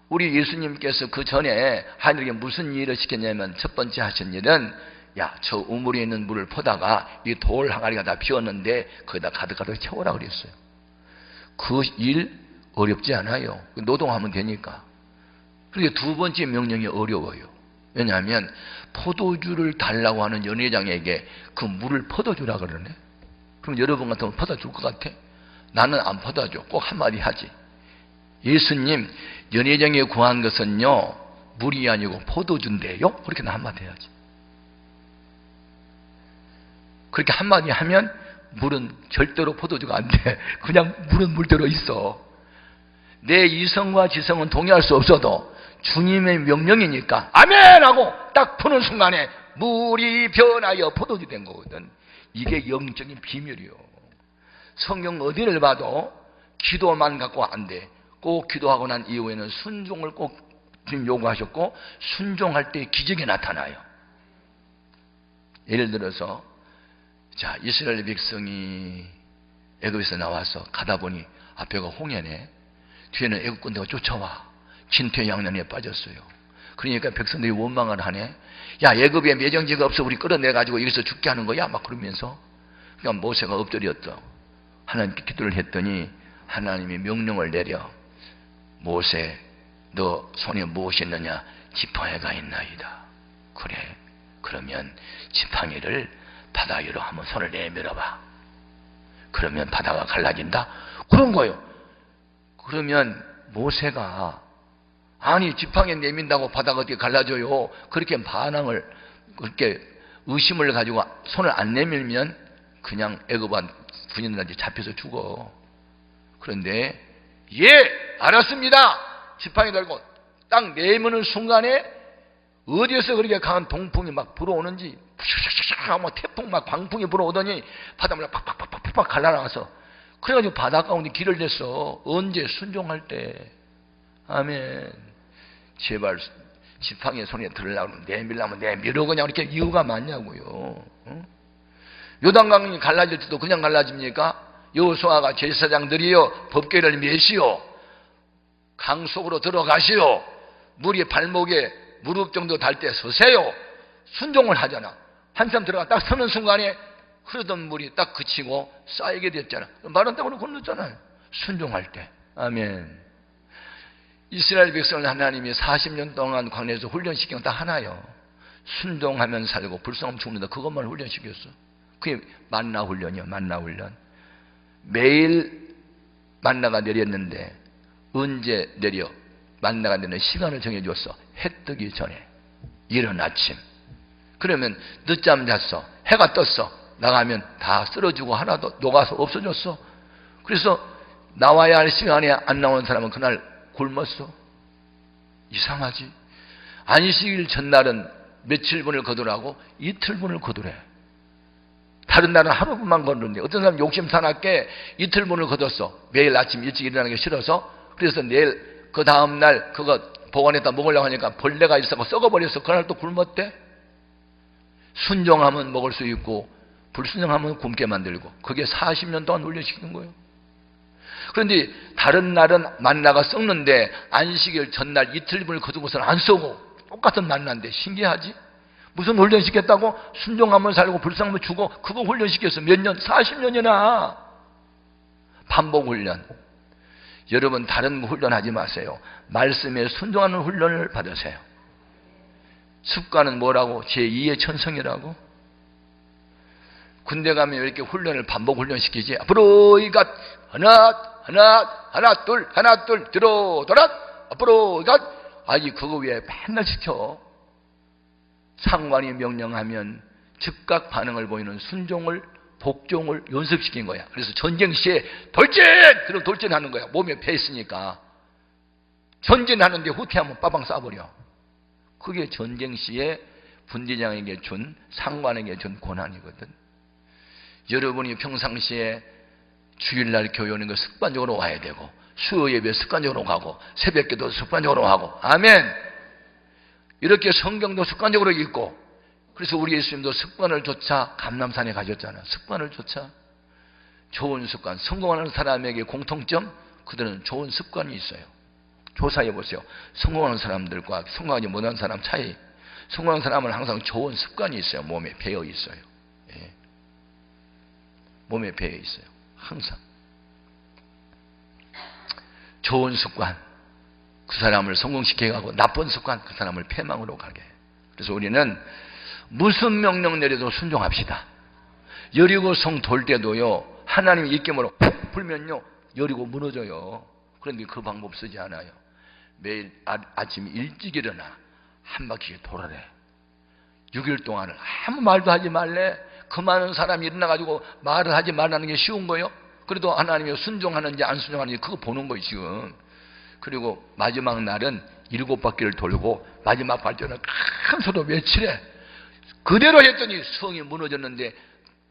우리 예수님께서 그 전에 하인들에게 무슨 일을 시켰냐면, 첫 번째 하신 일은, 야, 저 우물에 있는 물을 퍼다가 이 돌 항아리가 다 비었는데 거기다 가득가득 채우라 그랬어요. 그 일 어렵지 않아요. 노동하면 되니까. 그리고 두 번째 명령이 어려워요. 왜냐하면 포도주를 달라고 하는 연회장에게 그 물을 퍼다주라 그러네. 그럼 여러분 같으면 퍼다줄 것 같아? 나는 안 퍼다줘. 꼭 한마디 하지. 예수님, 연회장에 구한 것은요, 물이 아니고 포도주인데요? 그렇게 한마디 해야지. 그렇게 한마디 하면 물은 절대로 포도주가 안 돼. 그냥 물은 물대로 있어. 내 이성과 지성은 동의할 수 없어도 주님의 명령이니까 아멘! 하고 딱 푸는 순간에 물이 변하여 포도주 된 거거든. 이게 영적인 비밀이요. 성경 어디를 봐도 기도만 갖고 안 돼. 꼭 기도하고 난 이후에는 순종을 꼭 주님 요구하셨고, 순종할 때 기적이 나타나요. 예를 들어서 자, 이스라엘 백성이 애굽에서 나와서 가다 보니 앞에가 홍해네. 뒤에는 애굽 군대가 쫓아와 진퇴양난에 빠졌어요. 그러니까 백성들이 원망을 하네. 야, 애굽에 매정지가 없어 우리 끌어내가지고 여기서 죽게 하는 거야? 막 그러면서. 그러니까 모세가 엎드렸어. 하나님께 기도를 했더니 하나님이 명령을 내려. 모세, 너 손에 무엇이 있느냐? 지팡이가 있나이다. 그래. 그러면 지팡이를 바다 위로 한번 손을 내밀어봐. 그러면 바다가 갈라진다? 그런 거예요. 그러면 모세가, 아니 지팡이 내민다고 바다가 어떻게 갈라져요? 그렇게 반항을, 그렇게 의심을 가지고 손을 안 내밀면 그냥 애굽한 군인들한테 잡혀서 죽어. 그런데 예, 알았습니다. 지팡이 달고 딱 내미는 순간에 어디에서 그렇게 강한 동풍이 막 불어오는지 푸슉슉슉 하고 태풍 막 광풍이 불어오더니 바닷물이 팍팍팍팍팍 갈라나가서 그래가지고 바다 가운데 길을 댔어. 언제? 순종할 때. 아멘. 제발 지팡이에 손에 들으려고 내밀려면 내밀어. 그냥 이렇게 이유가 많냐고요. 응? 요단강이 갈라질 때도 그냥 갈라집니까? 여호수아가 제사장들이여 법궤를 메시오, 강 속으로 들어가시오, 물이 발목에 무릎 정도 달 때 서세요. 순종을 하잖아. 한참 들어가 딱 서는 순간에 흐르던 물이 딱 그치고 쌓이게 됐잖아. 마른 땅으로 건넜잖아요. 순종할 때. 아멘. 이스라엘 백성을 하나님이 40년 동안 광야에서 훈련시킨 건 딱 하나요. 순종하면 살고 불쌍하면 죽는다. 그것만 훈련시켰어. 그게 만나 훈련이요. 만나 훈련. 매일 만나가 내렸는데 언제 내려? 만나가 내리는 시간을 정해줬어. 해 뜨기 전에, 이른 아침. 그러면 늦잠 잤어, 해가 떴어, 나가면 다 쓰러지고 하나도 녹아서 없어졌어. 그래서 나와야 할 시간에 안 나오는 사람은 그날 굶었어. 이상하지? 안식일 전날은 며칠분을 거두라고 이틀분을 거두래. 다른 날은 하루분만 거두는데 어떤 사람 욕심 사납게 이틀분을 거뒀어. 매일 아침 일찍 일어나는 게 싫어서. 그래서 내일 그 다음날 그거 보관했다 먹으려고 하니까 벌레가 있어서 썩어버렸어. 그날 또 굶었대. 순종하면 먹을 수 있고 불순종하면 굶게 만들고, 그게 40년 동안 훈련시키는 거예요. 그런데 다른 날은 만나가 썩는데 안식일 전날 이틀분을 거두고서는 안 썩고 똑같은 만나인데 신기하지? 무슨 훈련시켰다고? 순종하면 살고 불쌍하면 죽어. 그거 훈련시켰어. 몇 년? 40년이나 반복 훈련. 여러분 다른 훈련하지 마세요. 말씀에 순종하는 훈련을 받으세요. 습관은 뭐라고? 제2의 천성이라고. 군대 가면 왜 이렇게 훈련을 반복 훈련시키지? 앞으로 이갓 하나 둘 뒤로 돌아 앞으로 이갓. 아니 그거 왜 맨날 시켜? 상관이 명령하면 즉각 반응을 보이는 순종을, 복종을 연습시킨 거야. 그래서 전쟁 시에 돌진! 그럼 돌진하는 거야. 몸에 배 있으니까. 전진하는데 후퇴하면 빠방 쏴버려. 그게 전쟁 시에 분대장에게 준, 상관에게 준 권한이거든. 여러분이 평상시에 주일날 교회 오는 거 습관적으로 와야 되고, 수요 예배 습관적으로 가고, 새벽기도 습관적으로 하고, 아멘. 이렇게 성경도 습관적으로 읽고, 그래서 우리 예수님도 습관을 쫓아 감람산에 가셨잖아요. 습관을 쫓아. 좋은 습관. 성공하는 사람에게 공통점, 그들은 좋은 습관이 있어요. 조사해 보세요. 성공하는 사람들과 성공하지 못한 사람 차이. 성공하는 사람은 항상 좋은 습관이 있어요. 몸에 배어 있어요. 예. 몸에 배어 있어요. 항상. 좋은 습관. 그 사람을 성공시켜가고 나쁜 습관, 그 사람을 패망으로 가게 해요. 그래서 우리는 무슨 명령 내려도 순종합시다. 여리고성 돌 때도요, 하나님이 입김으로 푹 불면요 여리고 무너져요. 그런데 그 방법 쓰지 않아요. 매일 아침 일찍 일어나 한 바퀴 돌아래. 6일 동안을 아무 말도 하지 말래. 그 많은 사람이 일어나가지고 말을 하지 말라는 게 쉬운 거예요. 그래도 하나님이 순종하는지 안 순종하는지 그거 보는 거예요 지금. 그리고 마지막 날은 7바퀴를 돌고 마지막 발전은 큰 소리로 외치래. 그대로 했더니 성이 무너졌는데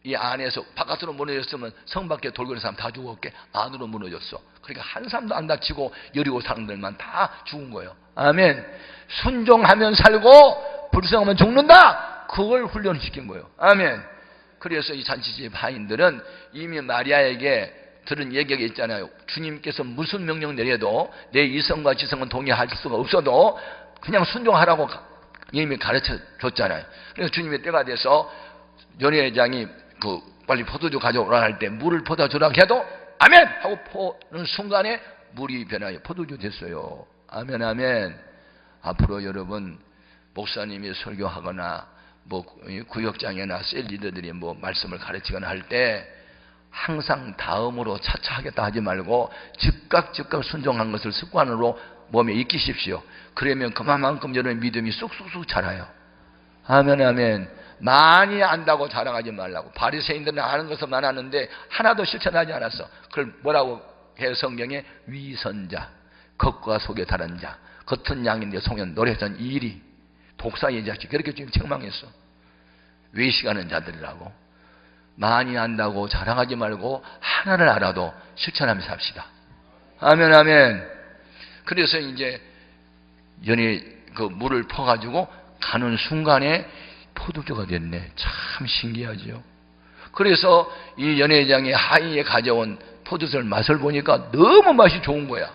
이 안에서 바깥으로 무너졌으면 성 밖에 돌고 있는 사람 다 죽었게 안으로 무너졌어. 그러니까 한 사람도 안 다치고 여리고 사람들만 다 죽은 거예요. 아멘. 순종하면 살고 불순종하면 죽는다. 그걸 훈련시킨 거예요. 아멘. 그래서 이 잔치집 하인들은 이미 마리아에게 들은 얘기가 있잖아요. 주님께서 무슨 명령 내려도 내 이성과 지성은 동의할 수가 없어도 그냥 순종하라고 이미 가르쳐 줬잖아요. 그래서 주님의 때가 돼서 연회장이 빨리 포도주 가져오라 할 때 물을 퍼다 주라고 해도 아멘! 하고 포는 순간에 물이 변하여 포도주 됐어요. 아멘, 아멘. 앞으로 여러분, 목사님이 설교하거나 구역장이나 셀 리더들이 말씀을 가르치거나 할 때 항상 다음으로 차차 하겠다 하지 말고 즉각 순종한 것을 습관으로 몸에 익히십시오. 그러면 그만큼 여러분의 믿음이 쑥쑥쑥 자라요. 아멘, 아멘. 많이 안다고 자랑하지 말라고. 바리새인들은 아는 것을 많았는데 하나도 실천하지 않았어. 그걸 뭐라고 해요? 성경에 위선자, 겉과 속에 다른 자, 겉은 양인데 속은 노래했던 이리 독사의 자식, 그렇게 지금 책망했어. 외식하는 자들이라고. 많이 안다고 자랑하지 말고 하나를 알아도 실천하면서 삽시다. 아멘, 아멘. 그래서 이제 그 물을 퍼가지고 가는 순간에 포도주가 됐네. 참 신기하죠. 그래서 이 연회장이 하이에 가져온 포도주를 맛을 보니까 너무 맛이 좋은 거야.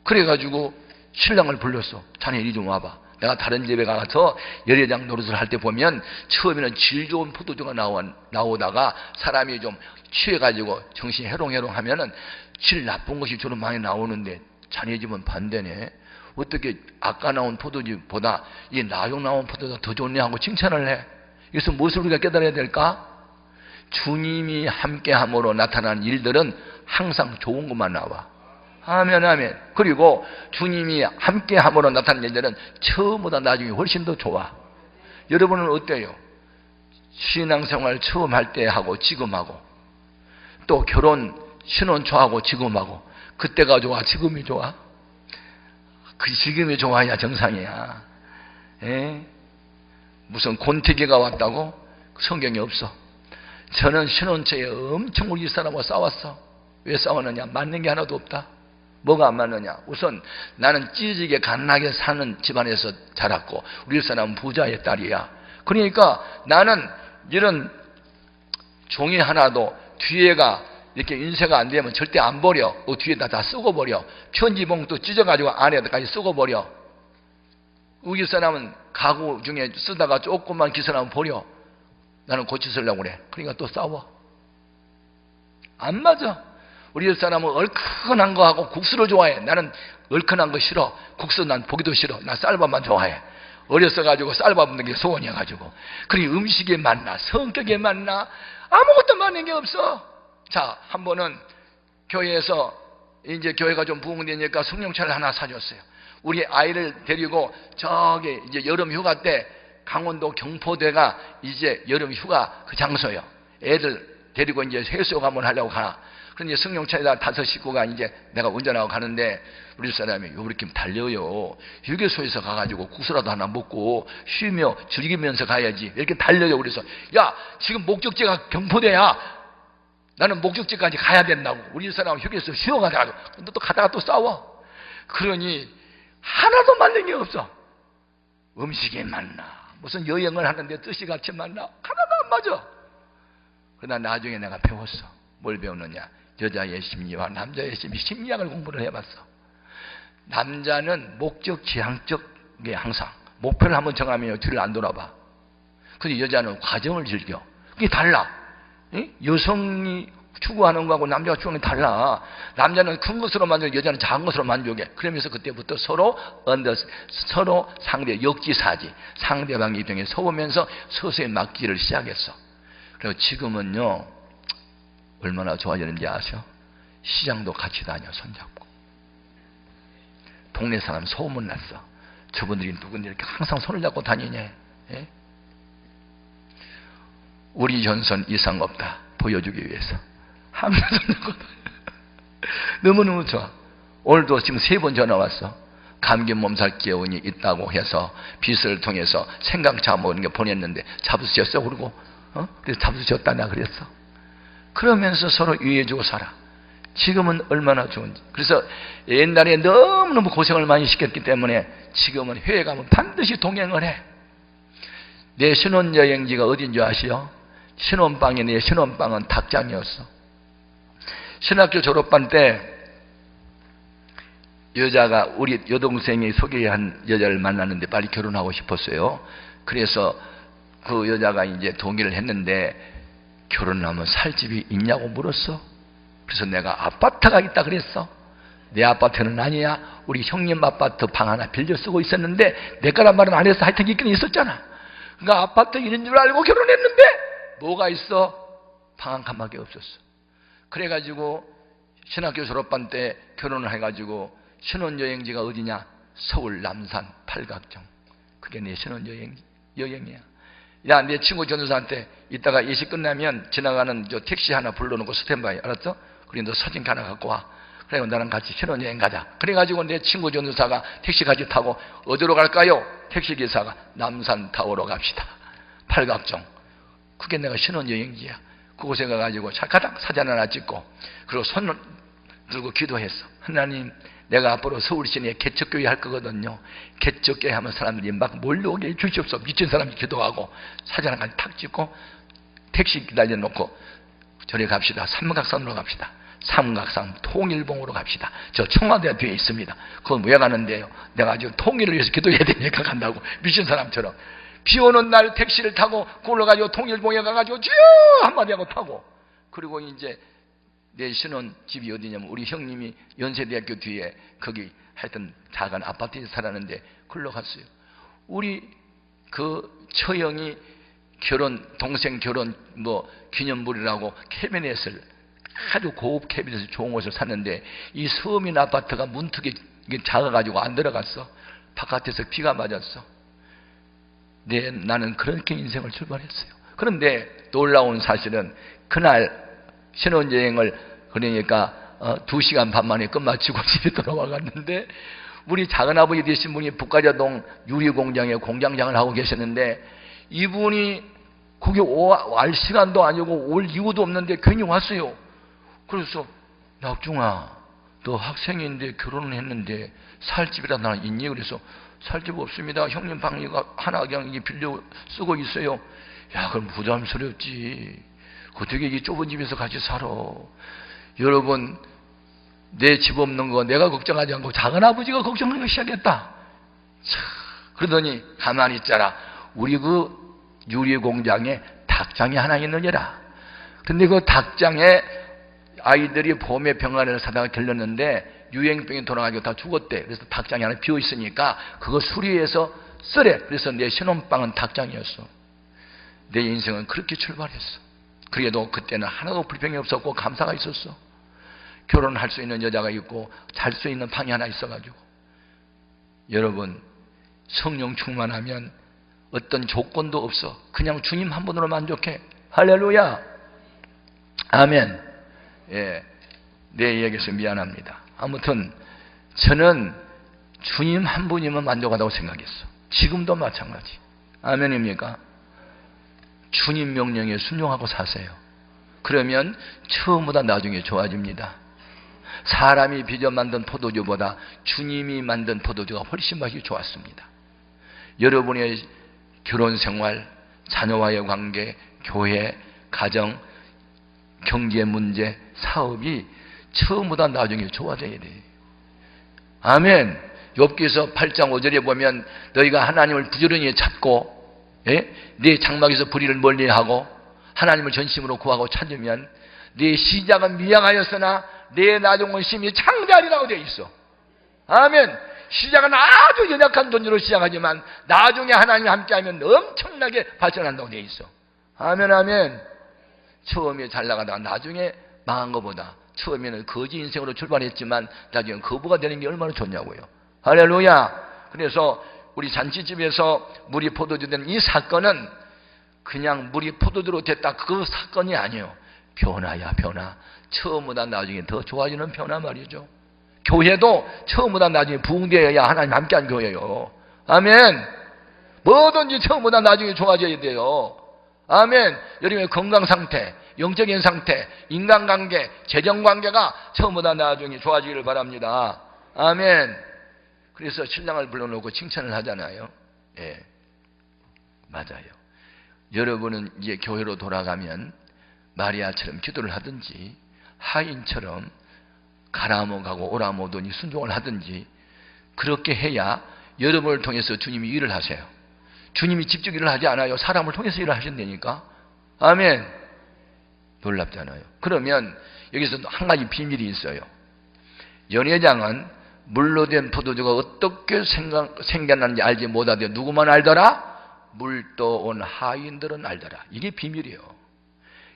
그래가지고 신랑을 불렀어. 자네 이리 좀 와봐. 내가 다른 집에 가서 연회장 노릇을 할 때 보면 처음에는 질 좋은 포도주가 나오다가 사람이 좀 취해가지고 정신이 해롱해롱 하면은 질 나쁜 것이 주로 많이 나오는데 자네 집은 반대네. 어떻게 아까 나온 포도주보다 이 나중 나온 포도주가 더 좋네 하고 칭찬을 해. 그래서 무엇을 우리가 깨달아야 될까? 주님이 함께함으로 나타나는 일들은 항상 좋은 것만 나와. 아멘, 아멘. 그리고 주님이 함께함으로 나타나는 일들은 처음보다 나중에 훨씬 더 좋아. 여러분은 어때요? 신앙생활 처음 할 때 하고 지금 하고, 또 결혼 신혼 초하고 지금 하고, 그때가 좋아 지금이 좋아? 그 지금이 좋아야 정상이야. 무슨 곤태기가 왔다고? 성경에 없어. 저는 신혼초에 엄청 우리 사람하고 싸웠어. 왜 싸웠느냐? 맞는 게 하나도 없다. 뭐가 안 맞느냐? 우선 나는 찌질하게 가난하게 사는 집안에서 자랐고 우리 사람은 부자의 딸이야. 그러니까 나는 이런 종이 하나도 뒤에가 이렇게 인쇄가 안 되면 절대 안 버려. 그 뒤에다 다 쓰고 버려. 편지 봉투 찢어가지고 안에다까지 쓰고 버려. 우리 사람은 가구 중에 쓰다가 조금만 기스나면 버려. 나는 고치 쓰려고 그래. 그러니까 또 싸워. 안 맞아. 우리 사람은 얼큰한 거 하고 국수를 좋아해. 나는 얼큰한 거 싫어. 국수 난 보기도 싫어. 나 쌀밥만 좋아해. 어렸어가지고 쌀밥 먹는 게 소원이어가지고. 그러니 음식에 맞나 성격에 맞나 아무것도 맞는 게 없어. 자, 한 번은 교회에서 이제 교회가 좀 부흥되니까 승용차를 하나 사줬어요. 우리 아이를 데리고 저기 이제 여름 휴가 때 강원도 경포대가 이제 여름 휴가 그 장소예요. 애들 데리고 이제 해수욕 한번 하려고 가나. 그런데 승용차에다 5 식구가 이제 내가 운전하고 가는데 우리 사람이 왜 이렇게 달려요? 휴게소에서 가가지고 국수라도 하나 먹고 쉬며 즐기면서 가야지. 이렇게 달려요. 그래서 야, 지금 목적지가 경포대야. 나는 목적지까지 가야 된다고. 우리 사람은 휴게소 쉬어가다가 또 가다가 또 싸워. 그러니 하나도 맞는 게 없어. 음식에 맞나 무슨 여행을 하는데 뜻이 같이 맞나 하나도 안 맞아. 그러나 나중에 내가 배웠어. 뭘 배웠느냐? 여자의 심리와 남자의 심리, 심리학을 공부를 해봤어. 남자는 목적 지향적에 항상 목표를 한번 정하면 뒤를 안 돌아봐. 근데 여자는 과정을 즐겨. 그게 달라. 여성이 추구하는 거하고 남자가 추구하는 게 달라. 남자는 큰 것으로 만족해, 여자는 작은 것으로 만족해. 그러면서 그때부터 서로 상대 역지사지, 상대방 입장에 서보면서 서서히 맡기를 시작했어. 그리고 지금은요 얼마나 좋아졌는지 아셔? 시장도 같이 다녀 손잡고. 동네 사람 소문났어. 저분들이 누군데 이렇게 항상 손을 잡고 다니냐. 예? 우리 전선 이상 없다 보여주기 위해서 항상 손 잡고 다녀. 너무너무 좋아. 오늘도 지금 3번 전화 왔어. 감기 몸살 기운이 있다고 해서 빚을 통해서 생강차 먹는 게 보냈는데 잡수셨어? 그러고 그래서 잡수셨다 나 그랬어. 그러면서 서로 유의해주고 살아. 지금은 얼마나 좋은지. 그래서 옛날에 너무너무 고생을 많이 시켰기 때문에 지금은 해외 가면 반드시 동행을 해. 내 신혼여행지가 어딘 줄 아시오? 신혼방에 내 신혼방은 닭장이었어. 신학교 졸업반 때 여자가 우리 여동생이 소개한 여자를 만났는데 빨리 결혼하고 싶었어요. 그래서 그 여자가 이제 동의를 했는데 결혼하면 살 집이 있냐고 물었어. 그래서 내가 아파트가 있다 그랬어. 내 아파트는 아니야. 우리 형님 아파트 방 하나 빌려 쓰고 있었는데 내 거란 말은 안 했어. 하여튼 있긴 있었잖아. 그러니까 아파트 있는 줄 알고 결혼했는데 뭐가 있어? 방 한 칸밖에 없었어. 그래가지고 신학교 졸업반 때 결혼을 해가지고 신혼여행지가 어디냐? 서울 남산 팔각정. 그게 내 신혼여행이야. 야, 내 친구 전도사한테 이따가 예식 끝나면 지나가는 저 택시 하나 불러놓고 스탠바이, 알았어? 그리고 너 사진 하나 갖고 와. 그래고 나랑 같이 신혼여행 가자. 그래가지고 내 친구 전도사가 택시 같이 타고 어디로 갈까요? 택시기사가 남산타워로 갑시다. 팔각정. 그게 내가 신혼여행지야. 그곳에 가가지고 가닥 사진 하나 찍고, 그리고 손을 들고 기도했어. 하나님, 내가 앞으로 서울 시내에 개척교회 할 거거든요. 개척교회 하면 사람들이 막 몰려오게 해주시옵소서. 미친 사람이 기도하고 사진 하나 탁 찍고 택시 기다려놓고 저리 갑시다. 삼각산으로 갑시다. 삼각산 통일봉으로 갑시다. 저 청와대 뒤에 있습니다. 그건 왜 가는데요? 내가 아주 통일을 위해서 기도해야 되니까 간다고. 미친 사람처럼 비 오는 날 택시를 타고 그걸로 가지고 통일봉에 가가지고 쭉 한마디 하고 타고, 그리고 이제 내 신혼 집이 어디냐면 우리 형님이 연세대학교 뒤에 거기 하여튼 작은 아파트에 살았는데 글로 갔어요. 우리 그 처형이 동생 결혼 기념물이라고 캐비넷을, 아주 고급 캐비넷을 좋은 곳을 샀는데 이 서민 아파트가 문턱이 작아가지고 안 들어갔어. 바깥에서 비가 맞았어. 나는 그렇게 인생을 출발했어요. 그런데 놀라운 사실은 그날 신혼여행을 그러니까 2시간 반 만에 끝마치고 집에 돌아와갔는데, 우리 작은아버지 되신 분이 북가자동 유리공장에 공장장을 하고 계셨는데, 이분이 거기 올 시간도 아니고 올 이유도 없는데 괜히 왔어요. 그래서 약중아, 너 학생인데 결혼을 했는데 살 집이라도 있니? 그래서 살 집 없습니다. 형님 방이가 하나 그냥 빌려 쓰고 있어요. 야, 그럼 부담스럽지. 어떻게 이 좁은 집에서 같이 살아. 여러분, 내 집 없는 거 내가 걱정하지 않고 작은아버지가 걱정하기 시작했다. 그러더니 가만히 있자라. 우리 그 유리공장에 닭장이 하나 있느니라. 근데 그 닭장에 아이들이 봄에 병아리를 사다가 길렀는데 유행병이 돌아가지고 다 죽었대. 그래서 닭장이 하나 비어 있으니까 그거 수리해서 쓰래. 그래서 내 신혼방은 닭장이었어. 내 인생은 그렇게 출발했어. 그래도 그때는 하나도 불평이 없었고 감사가 있었어. 결혼할 수 있는 여자가 있고 잘 수 있는 방이 하나 있어가지고. 여러분, 성령 충만하면 어떤 조건도 없어. 그냥 주님 한 분으로 만족해. 할렐루야. 아멘. 예, 내 얘기에서 미안합니다. 아무튼 저는 주님 한 분이면 만족하다고 생각했어. 지금도 마찬가지. 아멘입니까? 주님 명령에 순종하고 사세요. 그러면 처음보다 나중에 좋아집니다. 사람이 빚어 만든 포도주보다 주님이 만든 포도주가 훨씬 맛이 좋았습니다. 여러분의 결혼생활, 자녀와의 관계, 교회, 가정, 경제 문제, 사업이 처음보다 나중에 좋아져야 돼요. 아멘. 욥기서 8장 5절에 보면 너희가 하나님을 부지런히 찾고, 네 장막에서 불의를 멀리하고 하나님을 전심으로 구하고 찾으면 네 시작은 미약하였으나 내 나중은 심히 창대하리라고 되어 있어. 아멘. 시작은 아주 연약한 존재로 시작하지만 나중에 하나님이 함께하면 엄청나게 발전한다고 되어 있어. 아멘, 아멘. 처음에 잘 나가다가 나중에 망한 것보다 처음에는 거지 인생으로 출발했지만 나중에 거부가 되는 게 얼마나 좋냐고요. 할렐루야. 그래서 우리 잔치집에서 물이 포도주 된 이 사건은 그냥 물이 포도주로 됐다, 그 사건이 아니에요. 변화야, 변화. 처음보다 나중에 더 좋아지는 변화 말이죠. 교회도 처음보다 나중에 부흥되어야 하나님 함께한 교회예요. 아멘. 뭐든지 처음보다 나중에 좋아져야 돼요. 아멘. 여러분의 건강상태, 영적인 상태, 인간관계, 재정관계가 처음보다 나중에 좋아지기를 바랍니다. 아멘. 그래서 신랑을 불러놓고 칭찬을 하잖아요. 예, 맞아요. 여러분은 이제 교회로 돌아가면 마리아처럼 기도를 하든지 하인처럼 가라모 가고 오라모 오더니 순종을 하든지 그렇게 해야 여러분을 통해서 주님이 일을 하세요. 주님이 직접 일을 하지 않아요. 사람을 통해서 일을 하신다니까. 아멘. 놀랍잖아요. 그러면 여기서 한 가지 비밀이 있어요. 연회장은 물로 된 포도주가 어떻게 생겨났는지 알지 못하되 누구만 알더라? 물도 온 하인들은 알더라. 이게 비밀이에요.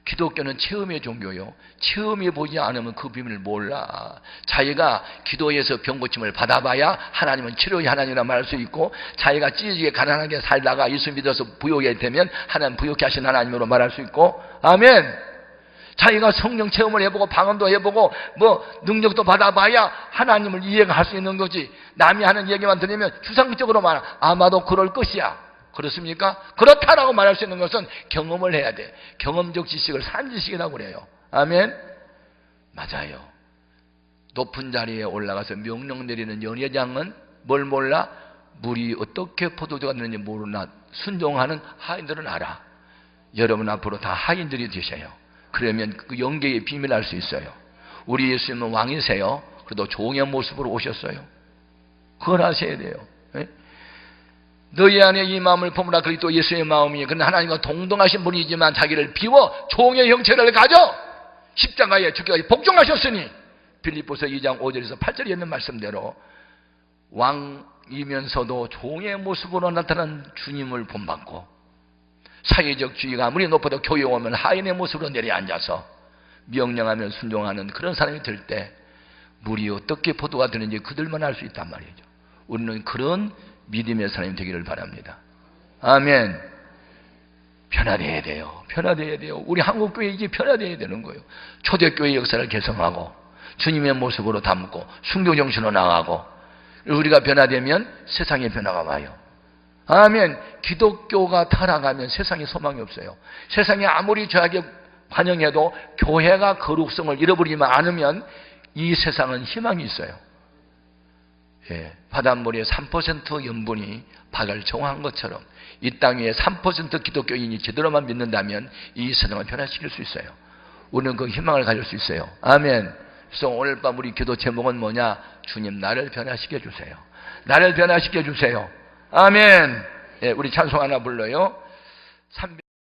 기독교는 체험의 종교요. 체험해 보지 않으면 그 비밀을 몰라. 자기가 기도해서 병고침을 받아봐야 하나님은 치료의 하나님이라 말할 수 있고, 자기가 찢어지게 가난하게 살다가 예수 믿어서 부욕이 되면 하나님 부욕케 하신 하나님으로 말할 수 있고, 아멘. 자기가 성령 체험을 해보고 방언도 해보고 능력도 받아봐야 하나님을 이해할 수 있는 거지. 남이 하는 얘기만 들으면 추상적으로 말하 아마도 그럴 것이야. 그렇습니까? 그렇다라고 말할 수 있는 것은 경험을 해야 돼. 경험적 지식을 산 지식이라고 그래요. 아멘. 맞아요. 높은 자리에 올라가서 명령 내리는 연회장은 뭘 몰라? 물이 어떻게 포도주가 되는지 모르나 순종하는 하인들은 알아. 여러분 앞으로 다 하인들이 되셔요. 그러면 그 영계의 비밀을 알 수 있어요. 우리 예수님은 왕이세요. 그래도 종의 모습으로 오셨어요. 그걸 아셔야 돼요. 네? 너희 안에 이 마음을 품으라. 그리스도 예수의 마음이. 그는 하나님과 동등하신 분이지만 자기를 비워 종의 형체를 가져 십자가에 죽기까지 복종하셨으니 빌립보서 2장 5절에서 8절에 있는 말씀대로 왕이면서도 종의 모습으로 나타난 주님을 본받고 사회적 주의가 아무리 높아도 교회에 오면 하인의 모습으로 내려앉아서 명령하면 순종하는 그런 사람이 될 때 물이 어떻게 포도가 되는지 그들만 알 수 있단 말이죠. 우리는 그런 믿음의 사람이 되기를 바랍니다. 아멘. 변화되어야 돼요. 변화되어야 돼요. 우리 한국교회 이제 변화되어야 되는 거예요. 초대교회 역사를 개성하고 주님의 모습으로 담고 순교정신으로 나가고 우리가 변화되면 세상에 변화가 와요. 아멘. 기독교가 타락하면 세상에 소망이 없어요. 세상에 아무리 저에게 환영해도 교회가 거룩성을 잃어버리지 않으면 이 세상은 희망이 있어요. 예, 바닷물에 3% 염분이 박을 정화한 것처럼 이 땅 위에 3% 기독교인이 제대로만 믿는다면 이 세상을 변화시킬 수 있어요. 우리는 그 희망을 가질 수 있어요. 아멘. 그래서 오늘 밤 우리 기도 제목은 뭐냐? 주님 나를 변화시켜 주세요. 나를 변화시켜 주세요. 아멘. 예, 우리 찬송 하나 불러요.